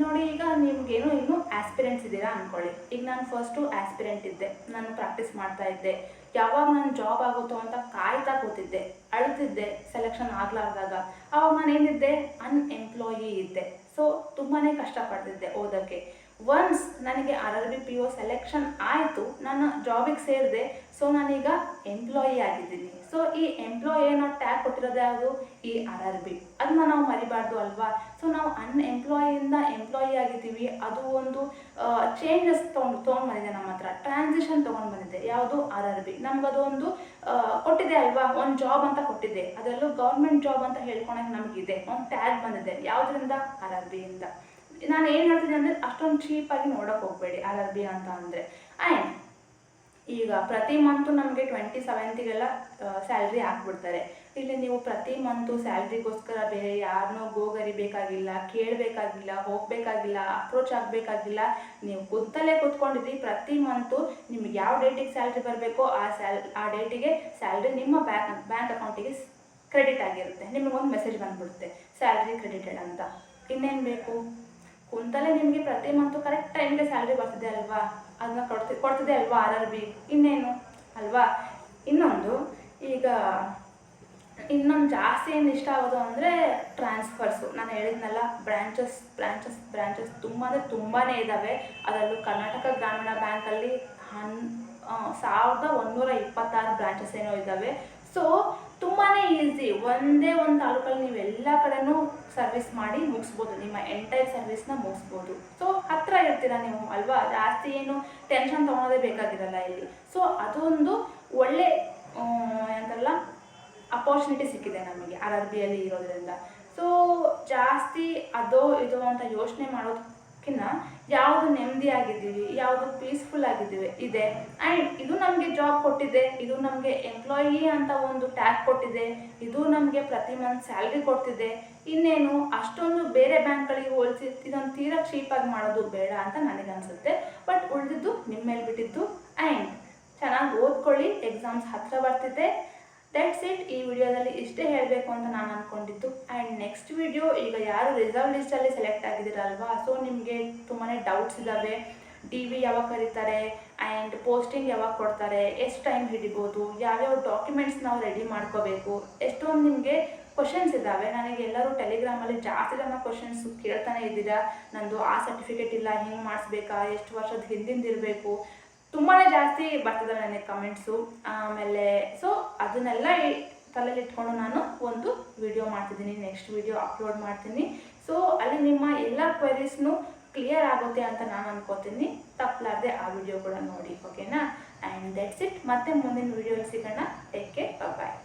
ನೋಡಿ, ಈಗ ನಿಮಗೇನು ಇನ್ನೂ ಆಸ್ಪಿರೆಂಟ್ಸ್ ಇದ್ದೀರಾ ಅಂದ್ಕೊಳ್ಳಿ. ಈಗ ನಾನು ಫಸ್ಟು ಆಸ್ಪಿರೆಂಟ್ ಇದ್ದೆ, ನಾನು ಪ್ರಾಕ್ಟೀಸ್ ಮಾಡ್ತಾ ಇದ್ದೆ. ಯಾವಾಗ ನಾನು ಜಾಬ್ ಆಗುತ್ತೋ ಅಂತ ಕಾಯ್ತಾ ಕೂತಿದ್ದೆ, ಅಳ್ತಿದ್ದೆ ಸೆಲೆಕ್ಷನ್ ಆಗಲಾರ್ದಾಗ. ಆವಾಗ ನಾನು ಏನಿದ್ದೆ, ಅನ್ಎಂಪ್ಲಾಯಿ ಇದ್ದೆ. ಸೊ ತುಂಬಾ ಕಷ್ಟಪಡ್ತಿದ್ದೆ ಓದೋಕ್ಕೆ. ಒನ್ಸ್ ನನಗೆ RRB PO ಸೆಲೆಕ್ಷನ್ ಆಯಿತು, ನಾನು ಜಾಬಿಗೆ ಸೇರಿದೆ. ಸೊ ನಾನೀಗ ಎಂಪ್ಲಾಯಿ ಆಗಿದ್ದೀನಿ. ಸೊ ಈ ಎಂಪ್ಲಾಯಿ ಏನೋ ಟ್ಯಾಗ್ ಕೊಟ್ಟಿರೋದು ಯಾವುದು, ಈ RRB. ಅದನ್ನ ನಾವು ಮರಿಬಾರ್ದು ಅಲ್ವಾ. ಸೊ ನಾವು ಅನ್ಎಂಪ್ಲಾಯಿಯಿಂದ ಎಂಪ್ಲಾಯಿ ಆಗಿದ್ದೀವಿ. ಅದು ಒಂದು ಚೇಂಜಸ್ ತೊಗೊಂಡು ಬಂದಿದೆ ನಮ್ಮ ಹತ್ರ, ಟ್ರಾನ್ಸಿಷನ್ ತೊಗೊಂಡು ಬಂದಿದೆ. ಯಾವುದು, RRB. ನಮಗದು ಒಂದು ಕೊಟ್ಟಿದೆ ಅಲ್ವಾ, ಒಂದು ಜಾಬ್ ಅಂತ ಕೊಟ್ಟಿದೆ. ಅದರಲ್ಲೂ ಗೌರ್ಮೆಂಟ್ ಜಾಬ್ ಅಂತ ಹೇಳ್ಕೊಳಕ್ಕೆ ನಮಗಿದೆ, ಒಂದು ಟ್ಯಾಗ್ ಬಂದಿದೆ. ಯಾವುದರಿಂದ, RRBಯಿಂದ. ನಾನು ಏನು ಹೇಳ್ತೀನಿ ಅಂದರೆ, ಅಷ್ಟೊಂದು ಚೀಪಾಗಿ ನೋಡೋಕೆ ಹೋಗಬೇಡಿ RRB ಅಂತ ಅಂದರೆ. ಆ್ಯಂಡ್ ಈಗ ಪ್ರತಿ ಮಂತು ನಮಗೆ 27ಗೆಲ್ಲ ಸ್ಯಾಲ್ರಿ ಹಾಕ್ಬಿಡ್ತಾರೆ. ಇಲ್ಲಿ ನೀವು ಪ್ರತಿ ಮಂತು ಸ್ಯಾಲ್ರಿಗೋಸ್ಕರ ಬೇರೆ ಯಾರನ್ನೋ ಗೋಗರಿಬೇಕಾಗಿಲ್ಲ, ಕೇಳಬೇಕಾಗಿಲ್ಲ, ಹೋಗಬೇಕಾಗಿಲ್ಲ, ಅಪ್ರೋಚ್ ಆಗಬೇಕಾಗಿಲ್ಲ. ನೀವು ಕೂತ್ಕೊಂಡಿದ್ರಿ. ಪ್ರತಿ ಮಂತು ನಿಮ್ಗೆ ಯಾವ ಡೇಟಿಗೆ ಸ್ಯಾಲ್ರಿ ಬರಬೇಕೋ ಆ ಡೇಟಿಗೆ ಸ್ಯಾಲ್ರಿ ನಿಮ್ಮ ಬ್ಯಾಂಕ್ ಅಕೌಂಟಿಗೆ ಕ್ರೆಡಿಟ್ ಆಗಿರುತ್ತೆ. ನಿಮಗೊಂದು ಮೆಸೇಜ್ ಬಂದ್ಬಿಡುತ್ತೆ, ಸ್ಯಾಲ್ರಿ ಕ್ರೆಡಿಟೆಡ್ ಅಂತ. ಇನ್ನೇನು ಬೇಕು, ಕುಂತಲೇ ನಿಮಗೆ ಪ್ರತಿ ಮಂತು ಕರೆಕ್ಟ್ ಟೈಮ್ಗೆ ಸ್ಯಾಲ್ರಿ ಬರ್ತಿದೆ ಅಲ್ವಾ, ಅದನ್ನ ಕೊಡ್ತಿದೆ ಅಲ್ವಾ RRB. ಇನ್ನೇನು ಅಲ್ವಾ. ಇನ್ನೊಂದು, ಈಗ ಇನ್ನೊಂದು ಜಾಸ್ತಿ ಏನು ಇಷ್ಟ ಆಗೋದು ಅಂದರೆ ಟ್ರಾನ್ಸ್ಫರ್ಸು. ನಾನು ಹೇಳಿದ್ನಲ್ಲ, ಬ್ರ್ಯಾಂಚಸ್ ತುಂಬ ಅಂದರೆ ತುಂಬಾ ಇದ್ದಾವೆ. ಅದರಲ್ಲೂ ಕರ್ನಾಟಕ ಗ್ರಾಮೀಣ ಬ್ಯಾಂಕಲ್ಲಿ 1126 ಬ್ರಾಂಚಸ್ ಏನೋ ಇದ್ದಾವೆ. ಸೊ ತುಂಬಾ ಈಸಿ. ಒಂದೇ ಒಂದು ತಾಲೂಕಲ್ಲಿ ನೀವು ಎಲ್ಲ ಕಡೆನೂ ಸರ್ವಿಸ್ ಮಾಡಿ ಮುಗಿಸ್ಬೋದು, ನಿಮ್ಮ ಎಂಟೈರ್ ಸರ್ವಿಸ್ನ ಮುಗಿಸ್ಬೋದು. ಸೊ ಹತ್ತಿರ ಇರ್ತೀರ ನೀವು ಅಲ್ವಾ, ಜಾಸ್ತಿ ಏನು ಟೆನ್ಷನ್ ತೊಗೊಳೋದೇ ಬೇಕಾಗಿರಲ್ಲ ಇಲ್ಲಿ. ಸೊ ಅದೊಂದು ಒಳ್ಳೆ ಏನಂತಾರಲ್ಲ ಅಪಾರ್ಚುನಿಟಿ ಸಿಕ್ಕಿದೆ ನಮಗೆ RRBಯಲ್ಲಿ ಇರೋದ್ರಿಂದ. ಸೊ ಜಾಸ್ತಿ ಅದೋ ಇದೋ ಅಂತ ಯೋಚನೆ ಮಾಡೋದಕ್ಕಿಂತ ಯಾವುದು ನೆಮ್ಮದಿಯಾಗಿದ್ದೀವಿ, ಯಾವುದು ಪೀಸ್ಫುಲ್ ಆಗಿದ್ದೀವಿ ಇದೆ. ಆ್ಯಂಡ್ ಇದು ನಮಗೆ ಜಾಬ್ ಕೊಟ್ಟಿದೆ, ಇದು ನಮಗೆ ಎಂಪ್ಲಾಯಿ ಅಂತ ಒಂದು ಟ್ಯಾಗ್ ಕೊಟ್ಟಿದೆ, ಇದು ನಮಗೆ ಪ್ರತಿ ಮಂತ್ ಸ್ಯಾಲ್ರಿ ಕೊಡ್ತಿದೆ, ಇನ್ನೇನು ಅಷ್ಟೊಂದು ಬೇರೆ ಬ್ಯಾಂಕ್ಗಳಿಗೆ ಹೋಲಿಸಿ ಇದೊಂದು ತೀರಾ ಚೀಪಾಗಿ ಮಾಡೋದು ಬೇಡ ಅಂತ ನನಗನ್ಸುತ್ತೆ. ಬಟ್ ಉಳಿದಿದ್ದು ನಿಮ್ಮ ಮೇಲೆ ಬಿಟ್ಟಿದ್ದು. ಆ್ಯಂಡ್ ಚೆನ್ನಾಗಿ ಓದ್ಕೊಳ್ಳಿ, ಎಕ್ಸಾಮ್ಸ್ ಹತ್ತಿರ ಬರ್ತಿದೆ. That's it. ಈ ವಿಡಿಯೋದಲ್ಲಿ ಇಷ್ಟೇ ಹೇಳಬೇಕು ಅಂತ ನಾನು ಅಂದ್ಕೊಂಡಿದ್ದು. ಆ್ಯಂಡ್ ನೆಕ್ಸ್ಟ್ ವಿಡಿಯೋ, ಈಗ ಯಾರು ರಿಸರ್ವ್ ಲಿಸ್ಟಲ್ಲಿ ಸೆಲೆಕ್ಟ್ ಆಗಿದ್ದೀರಲ್ವಾ, ಸೊ ನಿಮಗೆ ತುಂಬಾ ಡೌಟ್ಸ್ ಇದ್ದಾವೆ. DV ಯಾವಾಗ ಕರೀತಾರೆ, ಆ್ಯಂಡ್ ಪೋಸ್ಟಿಂಗ್ ಯಾವಾಗ ಕೊಡ್ತಾರೆ, ಎಷ್ಟು ಟೈಮ್ ಹಿಡಿಬೋದು, ಯಾವ್ಯಾವ ಡಾಕ್ಯುಮೆಂಟ್ಸ್ ನಾವು ರೆಡಿ ಮಾಡ್ಕೋಬೇಕು, ಎಷ್ಟೊಂದು ನಿಮಗೆ ಕ್ವಶನ್ಸ್ ಇದ್ದಾವೆ. ನನಗೆ ಎಲ್ಲರೂ ಟೆಲಿಗ್ರಾಮಲ್ಲಿ ಜಾಸ್ತಿ ಜನ ಕ್ವಶನ್ಸ್ ಕೇಳ್ತಾನೆ ಇದ್ದೀರಾ. ನಂದು ಆ ಸರ್ಟಿಫಿಕೇಟ್ ಇಲ್ಲ, ಹಿಂಗೆ ಮಾಡಿಸ್ಬೇಕಾ, ಎಷ್ಟು ವರ್ಷದ ಹಿಂದಿಂದ ಇರಬೇಕು, ತುಂಬಾ ಜಾಸ್ತಿ ಬರ್ತದೆ ನನಗೆ ಕಮೆಂಟ್ಸು. ಆಮೇಲೆ ಸೊ ಅದನ್ನೆಲ್ಲ ತಲೆಯಲ್ಲಿ ಇಟ್ಕೊಂಡು ನಾನು ಒಂದು ವಿಡಿಯೋ ಮಾಡ್ತಿದ್ದೀನಿ, ನೆಕ್ಸ್ಟ್ ವಿಡಿಯೋ ಅಪ್ಲೋಡ್ ಮಾಡ್ತೀನಿ. ಸೊ ಅಲ್ಲಿ ನಿಮ್ಮ ಎಲ್ಲ ಕ್ವೆರೀಸ್ನು ಕ್ಲಿಯರ್ ಆಗುತ್ತೆ ಅಂತ ನಾನು ಅನ್ಕೋತೀನಿ. ತಪ್ಪಲಾರ್ದೆ ಆ ವಿಡಿಯೋ ಕೂಡ ನೋಡಿ, ಓಕೆನಾ? And that's it. ಮತ್ತೆ ಮುಂದಿನ ವಿಡಿಯೋಲಿ ಸಿಗೋಣ. ಟೇಕ್ ಕೇರ್, ಬಾಯ್.